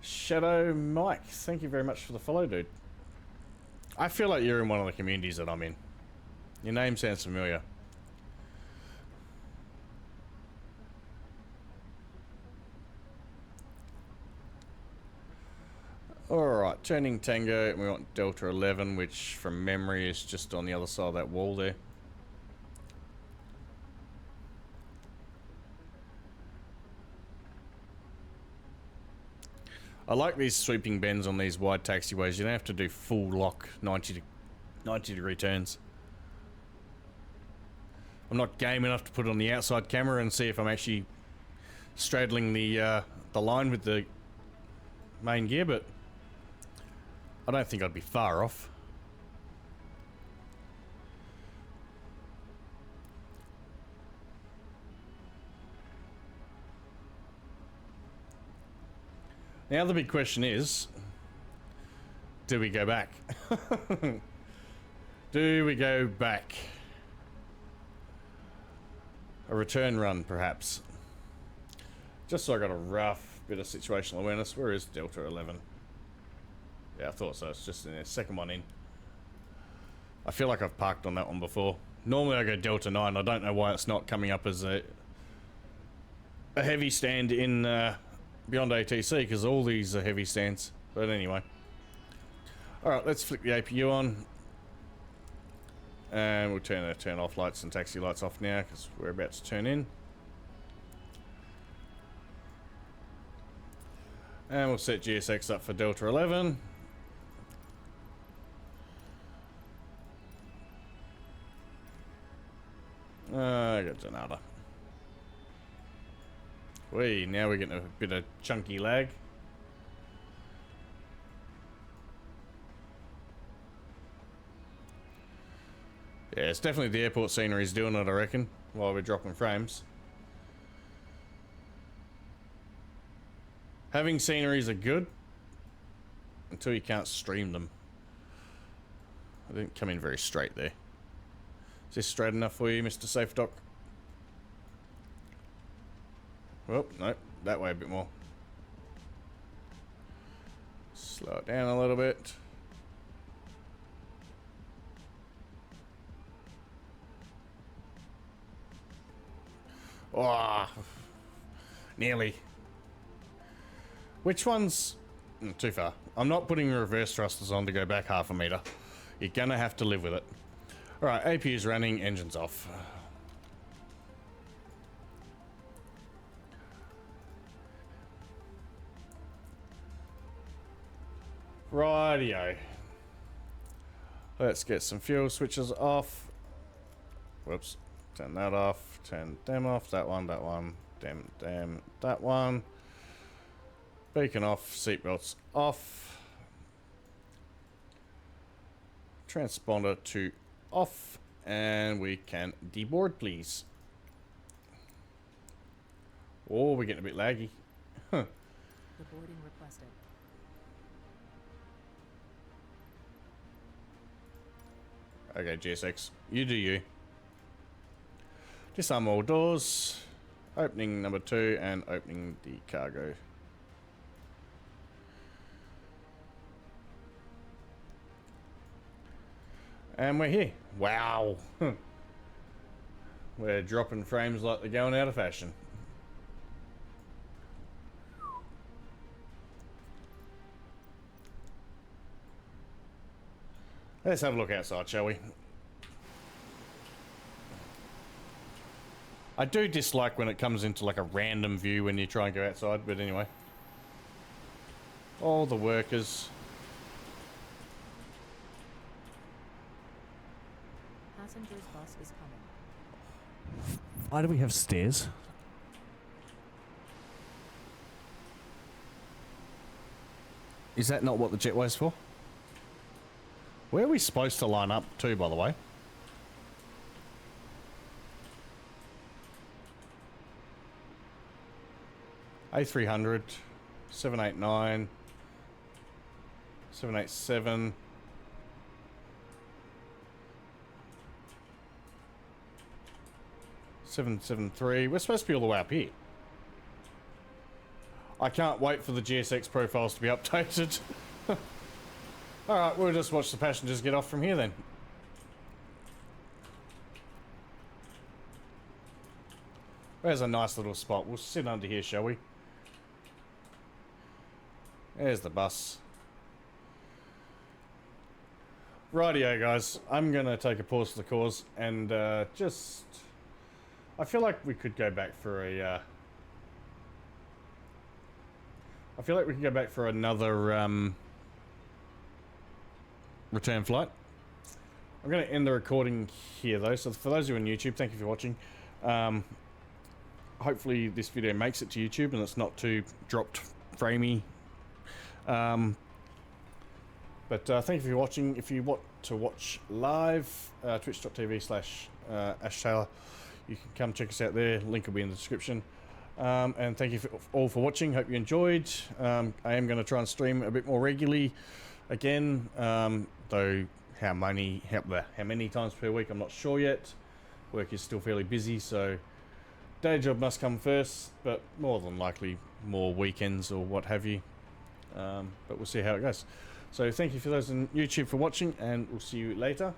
Shadow Mike, thank you very much for the follow, dude. I feel like you're in one of the communities that I'm in. Your name sounds familiar. Alright, turning Tango, and we want Delta 11, which from memory is just on the other side of that wall there. I like these sweeping bends on these wide taxiways. You don't have to do full lock 90 degree turns. I'm not game enough to put it on the outside camera and see if I'm actually straddling the line with the main gear, but I don't think I'd be far off. Now the big question is, do we go back? Do we go back? A return run, perhaps. Just so I got a rough bit of situational awareness. Where is Delta 11? Yeah, I thought so. It's just in the second one in. I feel like I've parked on that one before. Normally I go Delta 9. I don't know why it's not coming up as a heavy stand in beyond ATC, because all these are heavy stands. But anyway. Alright, let's flick the APU on. And we'll turn off lights and taxi lights off now, because we're about to turn in. And we'll set GSX up for Delta 11. I got another. Now we're getting a bit of chunky lag. Yeah, it's definitely the airport scenery's doing it, I reckon, while we're dropping frames. Having sceneries are good until you can't stream them. I didn't come in very straight there. Is this straight enough for you, Mr. Safe Doc? Oh, no, that way a bit more. Slow it down a little bit. Oh, nearly. Which one's too far? I'm not putting reverse thrusters on to go back half a meter. You're gonna have to live with it. Alright, APU's running, engines off. Rightio. Let's get some fuel switches off. Whoops. Turn that off. Turn them off. That one, them, that one. Beacon off. Seatbelts off. Transponder to off. And we can deboard, please. Oh, we're getting a bit laggy. Huh. The boarding requested. Okay, GSX. You do you. Disarm all doors. Opening number 2 and opening the cargo. And we're here. Wow. We're dropping frames like they're going out of fashion. Let's have a look outside, shall we? I do dislike when it comes into like a random view when you try and go outside, but anyway. All the workers. Passenger's bus is coming. Why do we have stairs? Is that not what the jetway's for? Where are we supposed to line up to, by the way? A300, 789, 787. .773. We're supposed to be all the way up here. I can't wait for the GSX profiles to be updated. Alright, we'll just watch the passengers get off from here then. There's a nice little spot. We'll sit under here, shall we? There's the bus. Rightio, guys. I'm going to take a pause for the cause and just... I feel like we could go back for a... I feel like we could go back for another return flight. I'm going to end the recording here though. So for those of you on YouTube, thank you for watching. Hopefully this video makes it to YouTube and it's not too dropped framey. But thank you for watching. If you want to watch live, twitch.tv/Ash Taylor, you can come check us out there. Link will be in the description. And thank you all for watching. Hope you enjoyed. I am going to try and stream a bit more regularly again, though how many times per week I'm not sure yet. Work is still fairly busy, so day job must come first, but more than likely more weekends or what have you. But we'll see how it goes. So thank you for those on YouTube for watching, and we'll see you later.